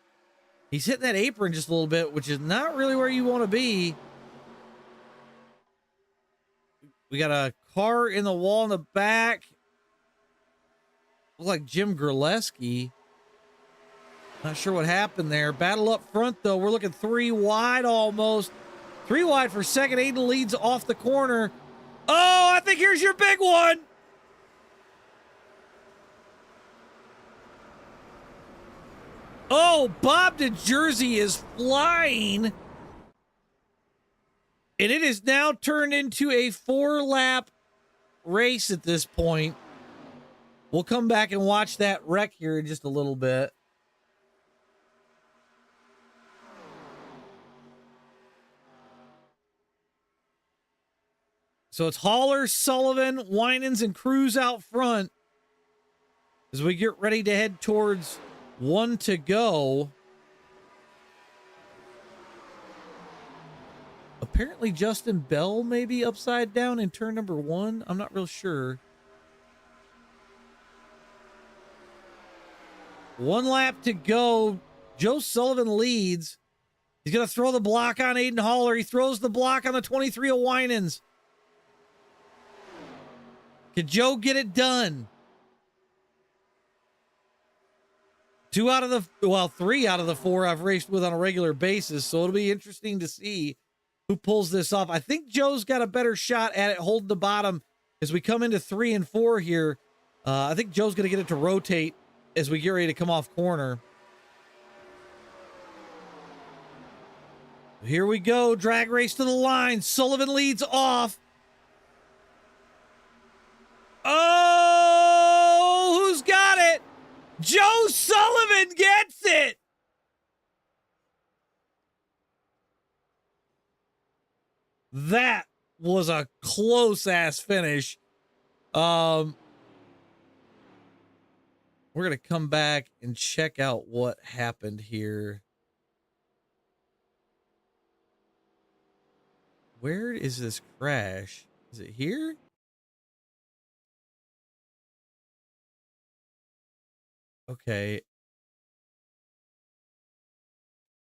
He's hitting that apron just a little bit, which is not really where you want to be. We got a car in the wall in the back. Look like Jim Graleski. Not sure what happened there. Battle up front, though. We're looking 3 wide almost. 3 wide for second. Aiden leads off the corner. Oh, I think here's your big one. Oh, Bob to Jersey is flying. And it is now turned into a 4-lap race at this point. We'll come back and watch that wreck here in just a little bit. So it's Haller, Sullivan, Winans, and Cruz out front as we get ready to head towards 1 to go. Apparently Justin Bell may be upside down in turn number 1. I'm not real sure. 1 lap to go. Joe Sullivan leads. He's going to throw the block on Aiden Haller. He throws the block on the 23 of Winans. Can Joe get it done? 3 out of the 4 I've raced with on a regular basis, so it'll be interesting to see who pulls this off. I think Joe's got a better shot at it holding the bottom as we come into 3 and 4 here. I think Joe's going to get it to rotate as we get ready to come off corner. Here we go. Drag race to the line. Sullivan leads off. Oh, who's got it? Joe Sullivan gets it. That was a close-ass finish. We're going to come back and check out what happened here. Where is this crash? Is it here? Okay.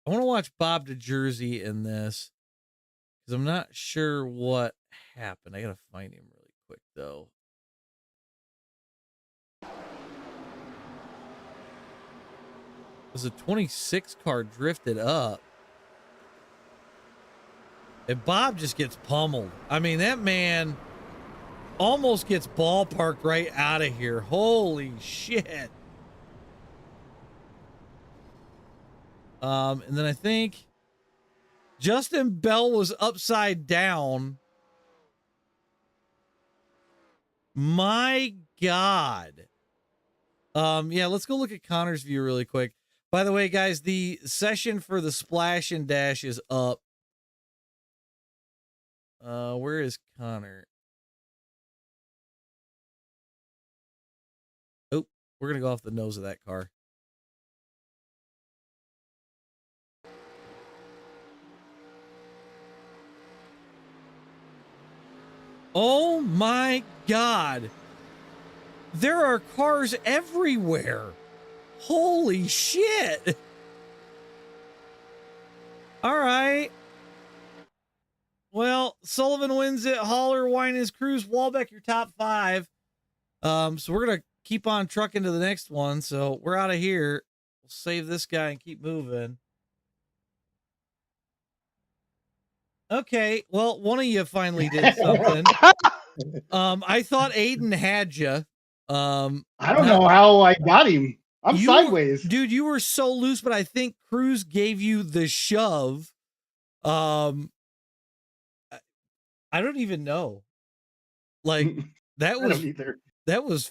I want to watch Bob DeJersey in this because I'm not sure what happened. I got to find him really quick, though. It was a 26 car drifted up. And Bob just gets pummeled. I mean, that man almost gets ballparked right out of here. Holy shit. And then I think Justin Bell was upside down. My God. Yeah, let's go look at Connor's view really quick. By the way, guys, the session for the Splash and Dash is up. Where is Connor? Oh, we're going to go off the nose of that car. Oh my God. There are cars everywhere. Holy shit. All right. Well, Sullivan wins it. Holler, Wine his Cruise, Wallbeck, your top 5. So we're going to keep on trucking to the next one. So we're out of here. We'll save this guy and keep moving. Okay, well, one of you finally did something. I thought Aiden had you. I don't know how I got him. I'm sideways. Dude, you were so loose, but I think Cruz gave you the shove. I don't even know. Like that was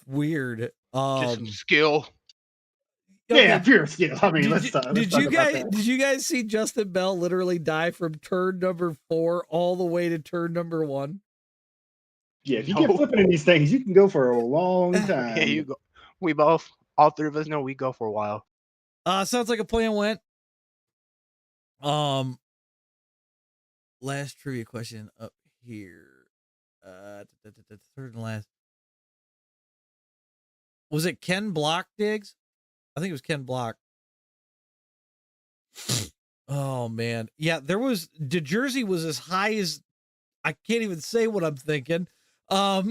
weird. Just some skill. Okay. Yeah, pure skill. I mean, did you guys see Justin Bell literally die from turn number 4 all the way to turn number 1? Yeah, if you get flipping in these things, you can go for a long time. Yeah, you go. We both, all 3 of us know we go for a while. Sounds like a plan went. Last trivia question up here. Third and last. Was it Ken Block, Diggs? I think it was Ken Block. Oh man. Yeah, there was DeJersey was as high as I can't even say what I'm thinking. Like,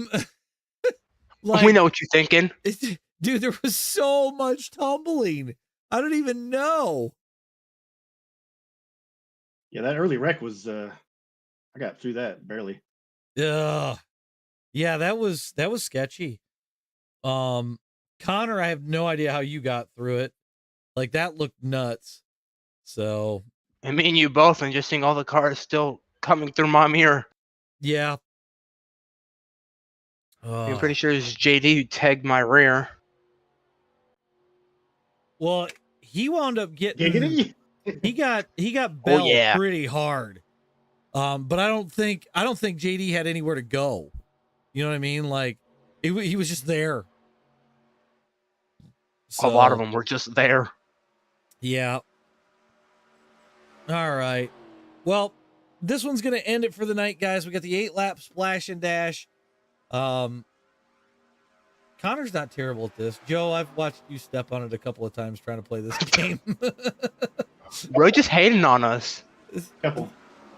we know what you're thinking. Dude, there was so much tumbling. I don't even know. Yeah, that early wreck was I got through that barely. Yeah, that was sketchy. Connor, I have no idea how you got through it. Like that looked nuts. So I mean, you both, and just seeing all the cars still coming through my mirror. Yeah. I'm pretty sure it's JD who tagged my rear. Well, he wound up getting he got Bell pretty hard. But I don't think JD had anywhere to go. You know what I mean? Like he was just there. So, a lot of them were just there. Yeah. All right. Well, this one's going to end it for the night, guys. We got the 8-lap Splash and Dash. Connor's not terrible at this. Joe, I've watched you step on it a couple of times trying to play this game. Bro, just hating on us. Couple.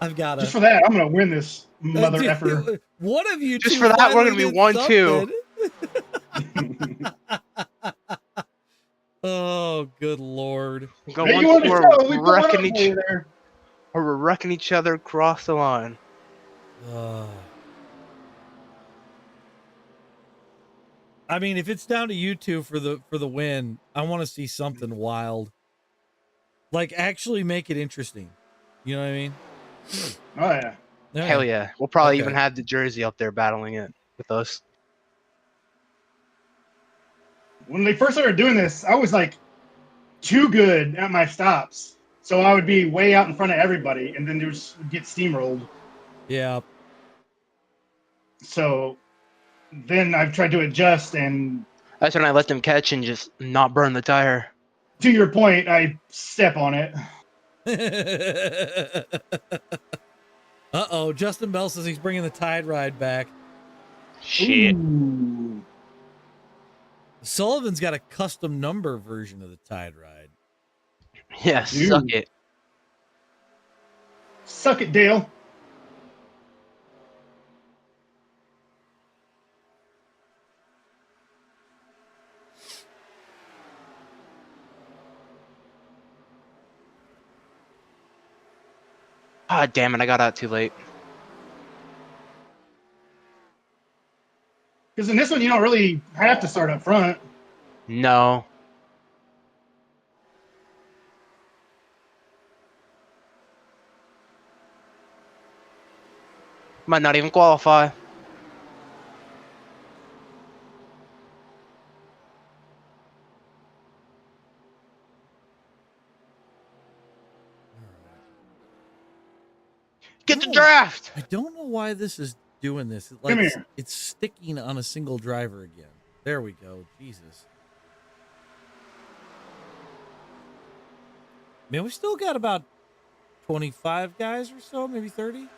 I've got to. Just for that, I'm going to win this mother effer. One of you just for that, we're going to be 1-2. Oh, good Lord. We're wrecking each other across the line. I mean, if it's down to you two for the win, I want to see something wild. Like, actually make it interesting. You know what I mean? Oh, yeah. Hell yeah. We'll probably even have the Jersey up there battling it with us. When they first started doing this, I was like too good at my stops. So I would be way out in front of everybody and then just get steamrolled. Yeah. So then I've tried to adjust, and that's when I let them catch and just not burn the tire. To your point, I step on it. Uh-oh, Justin Bell says he's bringing the Tide Ride back. Shit. Ooh. Sullivan's got a custom number version of the Tide Ride. Yeah, suck Dude. it. Suck it, Dale. Ah, damn it, I got out too late. Because in this one, you don't really have to start up front. No. Might not even qualify. Get the No. draft! I don't know why this is doing this. Come here. It's sticking on a single driver again. There we go. Jesus. Man, we still got about 25 guys or so, maybe 30.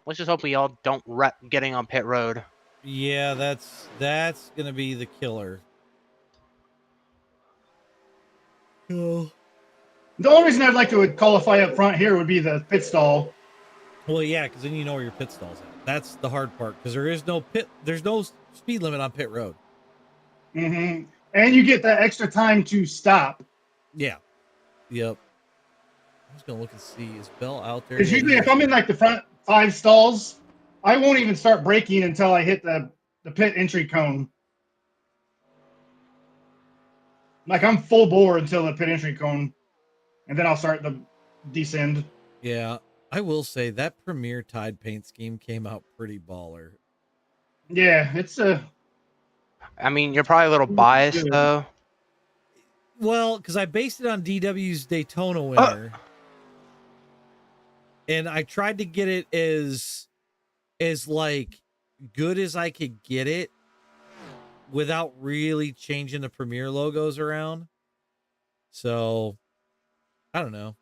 Let's just hope we all don't wreck getting on pit road. Yeah, that's gonna be the killer. Oh. The only reason I'd like to qualify up front here would be the pit stall. Well, yeah, because then you know where your pit stall's at. That's the hard part, because there's no speed limit on pit road. Mm-hmm. And you get that extra time to stop. Yeah. Yep. I'm just gonna look and see, is Bell out there? Because Yeah, usually he if is. I'm in like the front 5 stalls, I won't even start braking until I hit the pit entry cone. Like I'm full bore until the pit entry cone, and then I'll start the descend. Yeah, I will say that Premier Tide paint scheme came out pretty baller. Yeah, it's I mean, you're probably a little biased, good. though. Well, because I based it on DW's Daytona winner, and I tried to get it as like good as I could get it without really changing the Premier logos around. So I don't know.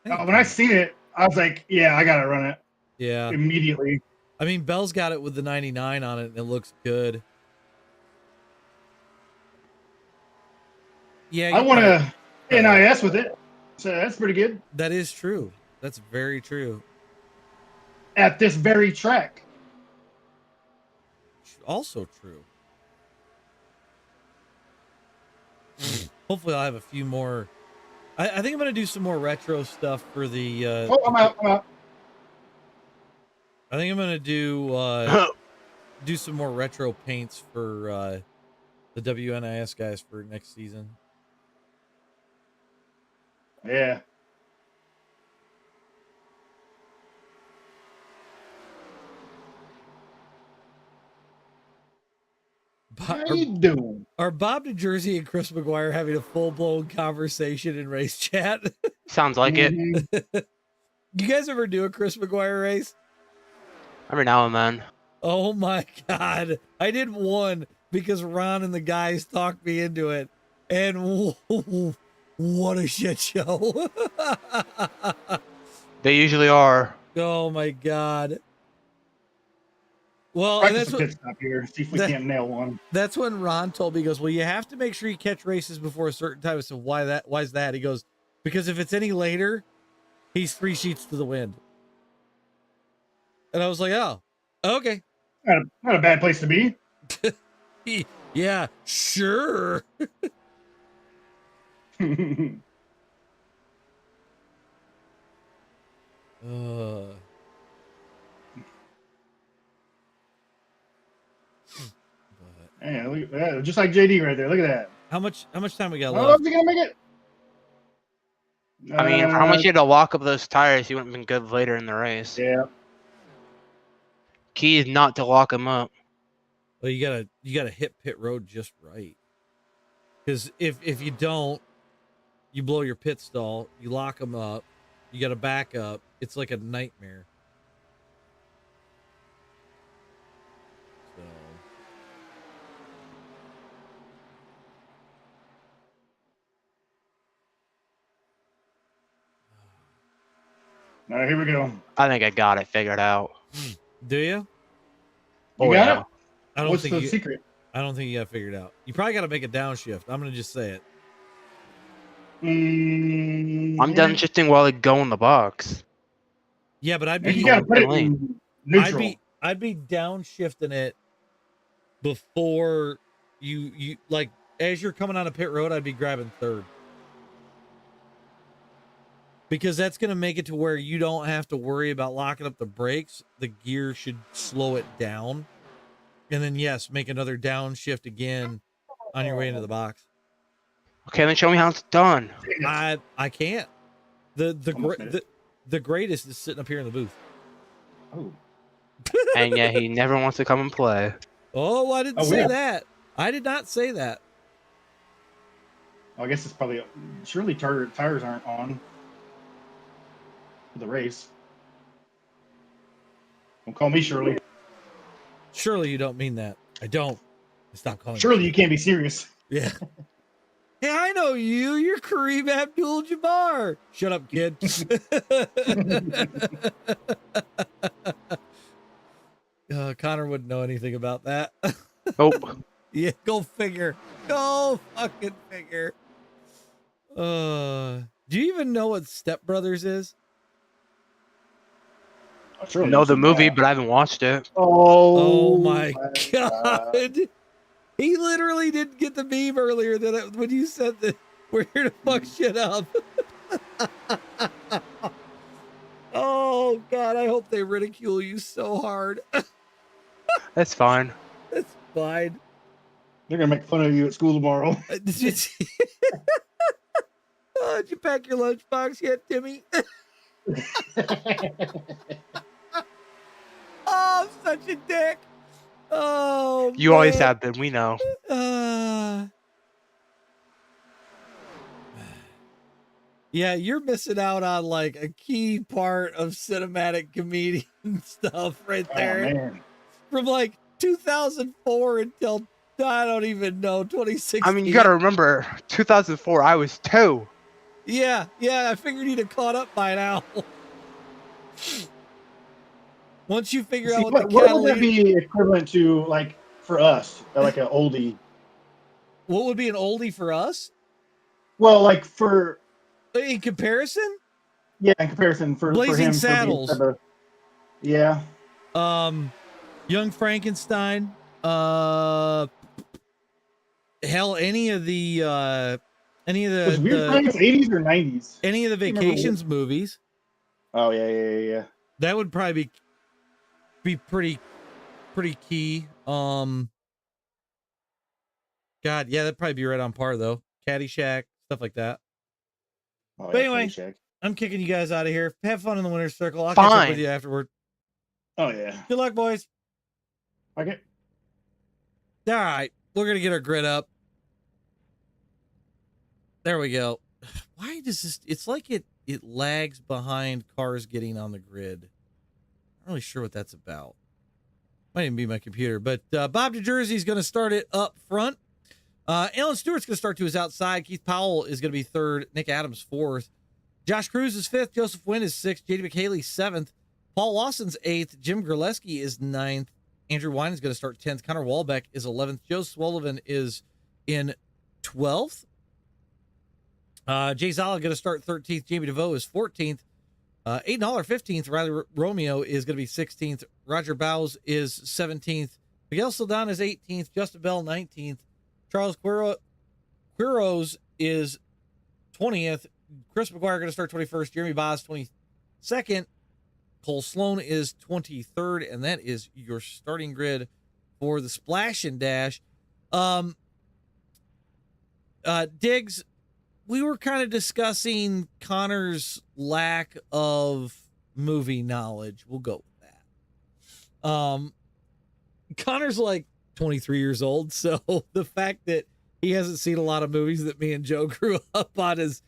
When I seen it, I was like, yeah, I gotta run it Yeah, immediately. I mean, Bell's got it with the 99 on it, and it looks good. Yeah, I you want probably- to NIS with it, so that's pretty good. That is true. That's very true. At this very track. Also true. Hopefully, I'll have a few more. I think I'm gonna do some more retro stuff for the. Oh, I'm out. I'm out. I think I'm gonna do do some more retro paints for the WNIS guys for next season. Yeah. How you doing? Are Bob DeJersey and Chris McGuire having a full-blown conversation in race chat? Sounds like it. Mhm. You guys ever do a Chris McGuire race? Every now and then. Oh my God. I did one because Ron and the guys talked me into it. And what a shit show. They usually are. Oh my God. Well, and Practice that's a what, pit stop here. See if we that- can't nail one. that's when Ron told me, he goes, well, you have to make sure you catch races before a certain time. I said, why is that? He goes, because if it's any later, he's 3 sheets to the wind. And I was like, oh, okay. Not a bad place to be. Yeah, sure. Yeah, look at that. Just like JD right there. Look at that. How much time we got Oh, left? is he gonna make it? I mean, for how much you had to lock up those tires, you wouldn't have been good later in the race. Yeah. Key is not to lock them up. Well, you gotta hit pit road just right. Because if you don't, you blow your pit stall. You lock them up. You got to back up. It's like a nightmare. So. All right, here we go. I think I got it figured out. Do you? You Oh, got yeah. it? I don't What's think the you, secret? I don't think you got it figured out. You probably got to make a downshift. I'm gonna just say it. I'm done shifting while it go in the box. Yeah, but I'd Maybe be you gotta put it lane. in neutral. I'd be downshifting it before you like as you're coming on a pit road. I'd be grabbing third because that's gonna make it to where you don't have to worry about locking up the brakes. The gear should slow it down, and then yes, make another downshift again on your way into the box. Okay, then show me how it's done. I can't. Almost made it. The greatest is sitting up here in the booth. Oh. And yeah, he never wants to come and play. Oh, I didn't Oh, say yeah. that. I did not say that. I guess it's probably surely tires aren't on for the race. Don't call me Shirley. Surely you don't mean that. I don't. Stop calling me. Surely you can't be serious. Yeah. Hey, I know you. You're Kareem Abdul-Jabbar. Shut up, kid. Connor wouldn't know anything about that. Nope. Yeah, go figure. Go fucking figure. Do you even know what Step Brothers is? Surely Know you the should movie, but I haven't watched it. Oh my god. He literally didn't get the meme earlier when you said that we're here to fuck shit up. Oh god, I hope they ridicule you so hard. That's fine. That's fine. They're gonna make fun of you at school tomorrow. Did you pack your lunchbox yet, Timmy? Oh, I'm such a dick. Oh, You always man. have been. We know. Yeah, you're missing out on like a key part of cinematic comedian stuff right Oh there. man. From like 2004 until I don't even know 2016. I mean, you gotta remember, 2004. I was 2. Yeah, I figured you'd have caught up by now. Once you figure See, out what what the would that catalytic, be equivalent to, like for us, like an oldie? what would be an oldie for us Well, like for in comparison? in comparison for Blazing him Saddles. For being yeah. Young Frankenstein. Hell, any of the Was Weird Science 80s or 90s? any of the remember Vacations movies. Oh yeah. That would probably be pretty key. God, yeah, that'd probably be right on par though. Caddyshack, stuff like that. Oh, But anyway, Caddyshack. I'm kicking you guys out of here. Have fun in the winner's circle. I'll catch up Fine. with you afterward. Oh yeah. Good luck, boys. Okay. All right, we're gonna get our grid up. There we go. Why does this? It's like it lags behind cars getting on the grid. Not really sure what that's about. Might even be my computer. But Bob DeJersey is going to start it up front. Alan Stewart's going to start to his outside. Keith Powell is going to be third. Nick Adams fourth. Josh Cruz is fifth. Joseph Wynn is sixth. JD McHaley seventh. Paul Lawson's eighth. Jim Graleski is ninth. Andrew Wine is going to start 10th. Connor Walbeck is 11th. Joe Sullivan is in 12th. Jay Zala going to start 13th. Jamie DeVoe is 14th. $8 15th. Riley Romeo is going to be 16th. Roger Bowes is 17th. Miguel Saldana is 18th. Justin Bell 19th. Charles Quiros is 20th. Chris McGuire going to start 21st. Jeremy Boz 22nd. Cole Sloan is 23rd, and that is your starting grid for the Splash and Dash. Diggs, we were kind of discussing Connor's lack of movie knowledge. We'll go with that. Connor's like 23 years old, so the fact that he hasn't seen a lot of movies that me and Joe grew up on is,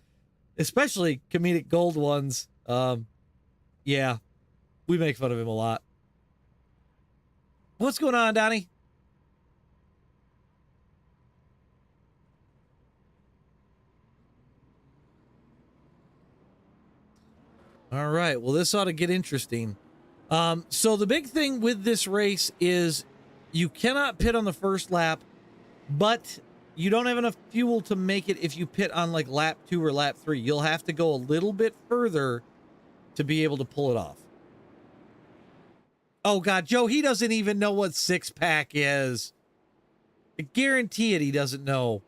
especially comedic gold ones. Yeah, we make fun of him a lot. What's going on, Donnie? All right. Well, this ought to get interesting. So the big thing with this race is you cannot pit on the first lap, but you don't have enough fuel to make it if you pit on like lap 2 or lap 3. You'll have to go a little bit further to be able to pull it off. Oh God, Joe, he doesn't even know what 6-pack is. I guarantee it, he doesn't know.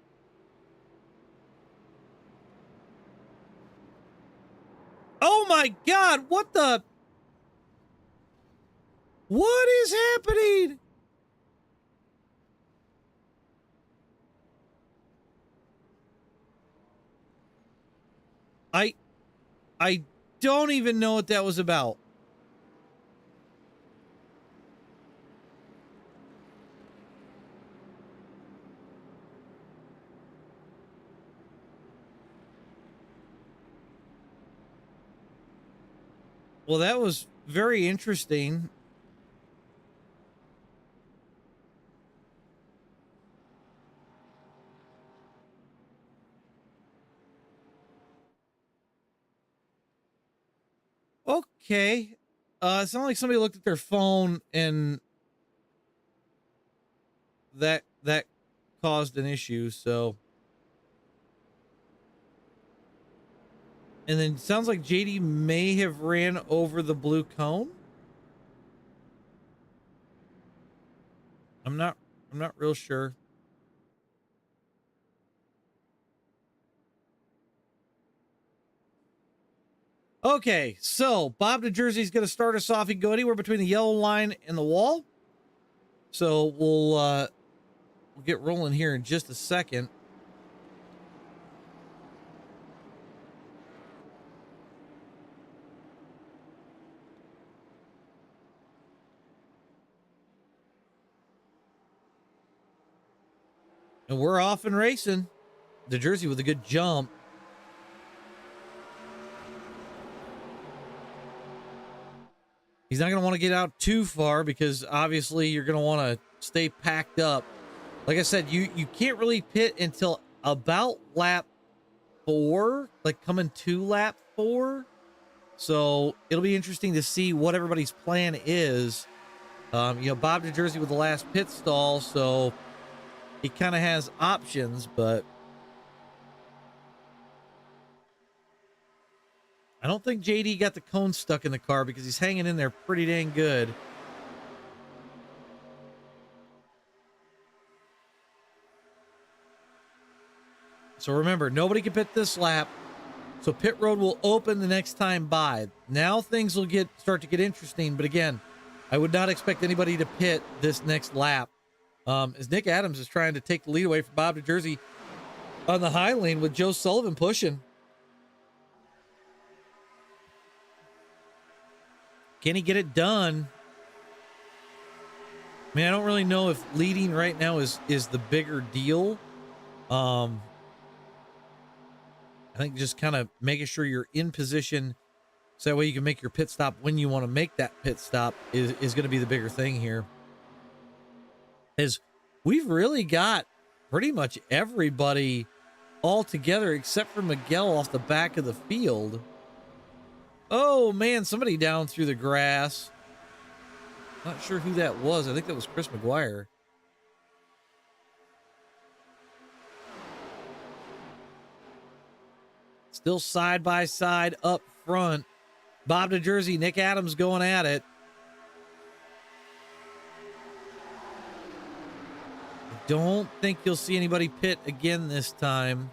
Oh my God, what the? What is happening? I don't even know what that was about. Well, that was very interesting. Okay. It's not like somebody looked at their phone and that caused an issue, so. And then it sounds like JD may have ran over the blue cone. I'm not real sure. Okay, so Bob to Jersey is going to start us off. He can go anywhere between the yellow line and the wall. So we'll get rolling here in just a second. And we're off and racing. The Jersey with a good jump. He's not going to want to get out too far because obviously you're going to want to stay packed up. Like I said, you can't really pit until about lap 4, like coming to lap 4. So it'll be interesting to see what everybody's plan is. You know, Bob to Jersey with the last pit stall, so he kind of has options, but I don't think JD got the cone stuck in the car because he's hanging in there pretty dang good. So remember, nobody can pit this lap. So pit road will open the next time by. Now things will start to get interesting. But again, I would not expect anybody to pit this next lap. As Nick Adams is trying to take the lead away from Bob to Jersey on the high lane with Joe Sullivan pushing. Can he get it done? I mean, I don't really know if leading right now is the bigger deal. I think just kind of making sure you're in position so that way you can make your pit stop when you want to make that pit stop is going to be the bigger thing here. As we've really got pretty much everybody all together except for Miguel off the back of the field. Oh man, somebody down through the grass. Not sure who that was. I think that was Chris McGuire. Still side by side up front. Bob to Jersey, Nick Adams going at it. I don't think you'll see anybody pit again this time.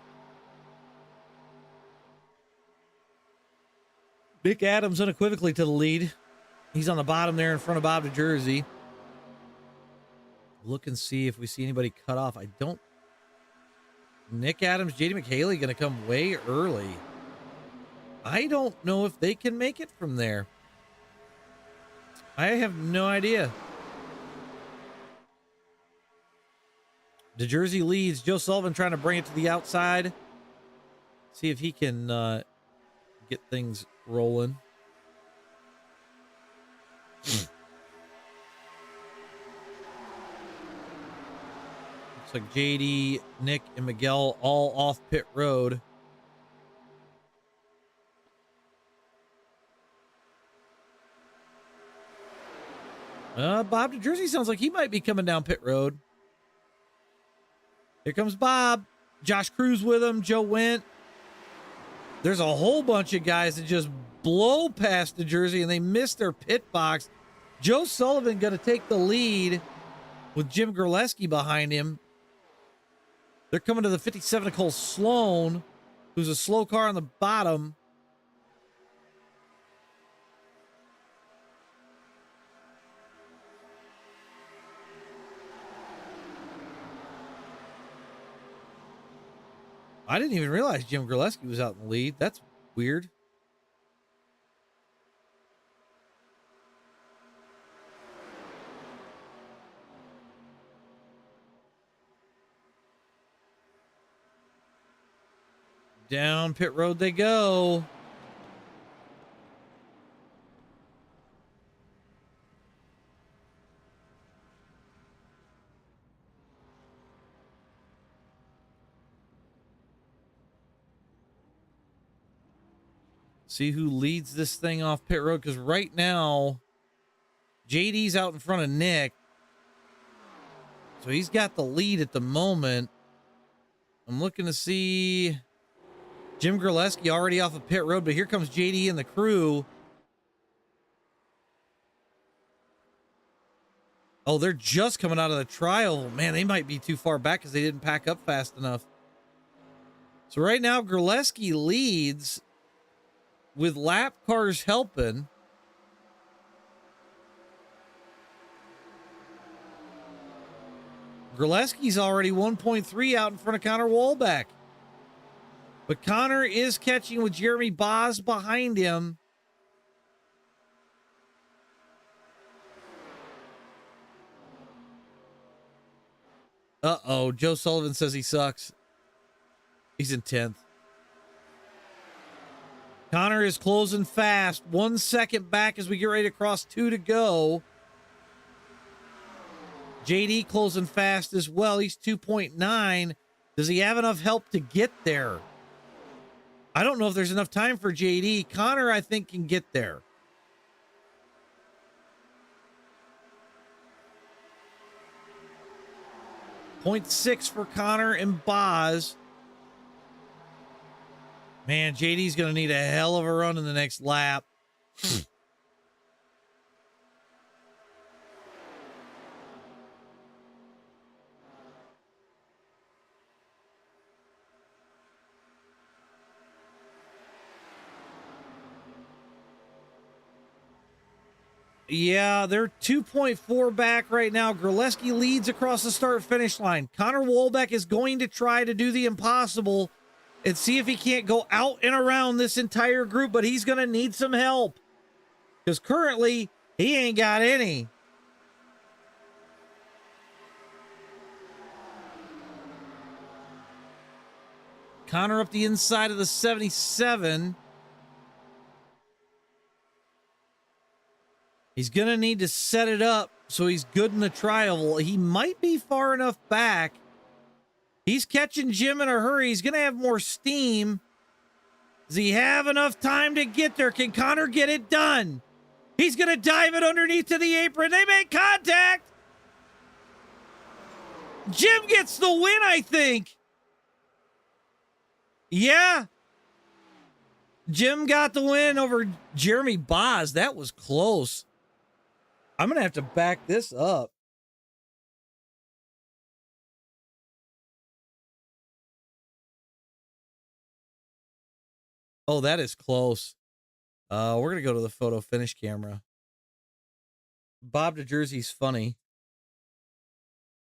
Nick Adams unequivocally to the lead. He's on the bottom there in front of Bob to Jersey. Look and see if we see anybody cut off. I don't. Nick Adams, JD McHaley going to come way early. I don't know if they can make it from there. I have no idea. The Jersey leads. Joe Sullivan trying to bring it to the outside. See if he can get things rolling. Looks like JD, Nick, and Miguel all off pit road. Bob to Jersey sounds like he might be coming down pit road. Here comes Bob. Josh Cruz with him. Joe Went. There's a whole bunch of guys that just blow past the Jersey and they miss their pit box. Joe Sullivan going to take the lead with Jim Gerleski behind him. They're coming to the 57 of Cole Sloan, who's a slow car on the bottom. I didn't even realize Jim Gerleski was out in the lead. That's weird. Down pit road they go. See who leads this thing off pit road, because right now JD's out in front of Nick, so he's got the lead at the moment. I'm looking to see Jim Gerleski already off of pit road, but here comes JD and the crew. Oh, they're just coming out of the trial. Man, they might be too far back because they didn't pack up fast enough. So right now Gerleski leads with lap cars helping. Gerleski's already 1.3 out in front of Connor Wallback. But Connor is catching with Jeremy Boz behind him. Uh-oh, Joe Sullivan says he sucks. He's in 10th. Connor is closing fast. 1 second back as we get ready to cross 2 to go. JD closing fast as well. He's 2.9. Does he have enough help to get there? I don't know if there's enough time for JD. Connor, I think, can get there. .6 for Connor and Boz. Man, JD's going to need a hell of a run in the next lap. Yeah, they're 2.4 back right now. Gerleski leads across the start-finish line. Connor Wallback is going to try to do the impossible and see if he can't go out and around this entire group, but he's going to need some help because currently he ain't got any. Connor up the inside of the 77. He's going to need to set it up so he's good in the trial. He might be far enough back. He's catching Jim in a hurry. He's going to have more steam. Does he have enough time to get there? Can Connor get it done? He's going to dive it underneath to the apron. They make contact. Jim gets the win, I think. Yeah. Jim got the win over Jeremy Boz. That was close. I'm going to have to back this up. Oh, that is close. We're going to go to the photo finish camera. Bob to Jersey's funny.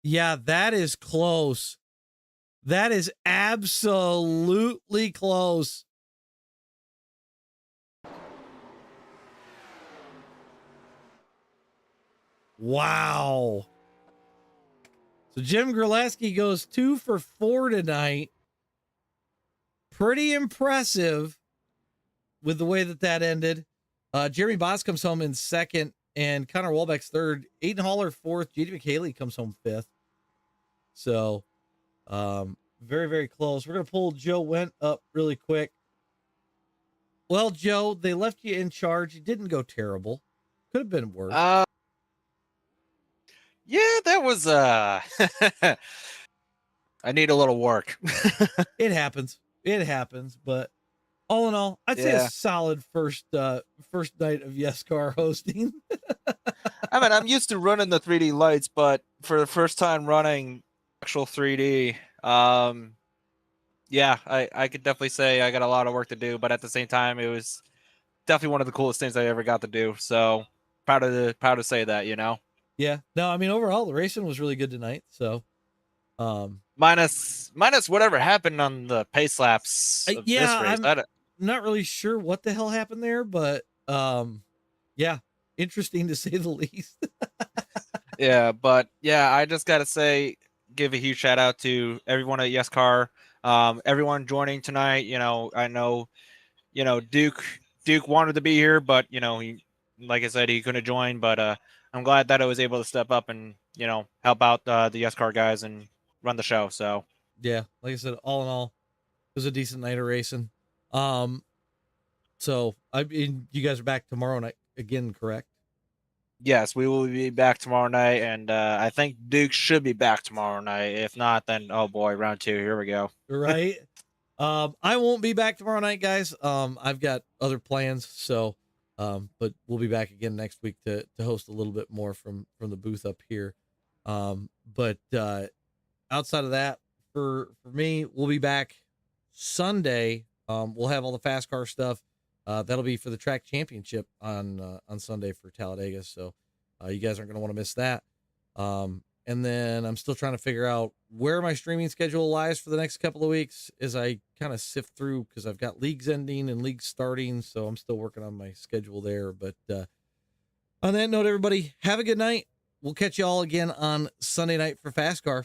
Yeah, that is close. That is absolutely close. Wow. So Jim Gerleski goes 2 for 4 tonight. Pretty impressive with the way that ended. Jeremy Boss comes home in second and Connor Wallback's third. Aiden Haller fourth. JD McHaley comes home fifth. So very, very close. We're going to pull Joe Went up really quick. Well, Joe, they left you in charge. It didn't go terrible. Could have been worse. Yeah, that was I need a little work. It happens. It happens, but all in all, I'd say a Yeah. solid first night of YESCAR hosting. I mean, I'm used to running the 3D lights, but for the first time running actual 3D, yeah, I could definitely say I got a lot of work to do, but at the same time, it was definitely one of the coolest things I ever got to do. So proud to say that, you know. Yeah. No, I mean overall the racing was really good tonight. So Minus whatever happened on the pace laps of this race. I'm not really sure what the hell happened there, but yeah, interesting to say the least. Yeah, but yeah, I just gotta say, give a huge shout out to everyone at YESCAR, everyone joining tonight. You know, I know, you know, Duke wanted to be here, but you know, he, like I said, he couldn't join. But I'm glad that I was able to step up and, you know, help out the YESCAR guys and run the show. So Yeah, like I said, all in all, it was a decent night of racing. So I mean, you guys are back tomorrow night again, correct? yes, we will be back tomorrow night, and I think Duke should be back tomorrow night. If not, then oh boy, round 2. Here we go. Right. I won't be back tomorrow night, guys. I've got other plans, so but we'll be back again next week to host a little bit more from the booth up here. But outside of that, for me, we'll be back Sunday. We'll have all the fast car stuff. That'll be for the track championship on Sunday for Talladega. So you guys aren't going to want to miss that. And then I'm still trying to figure out where my streaming schedule lies for the next couple of weeks as I kind of sift through, because I've got leagues ending and leagues starting. So I'm still working on my schedule there. But on that note, everybody, have a good night. We'll catch you all again on Sunday night for Fast Car.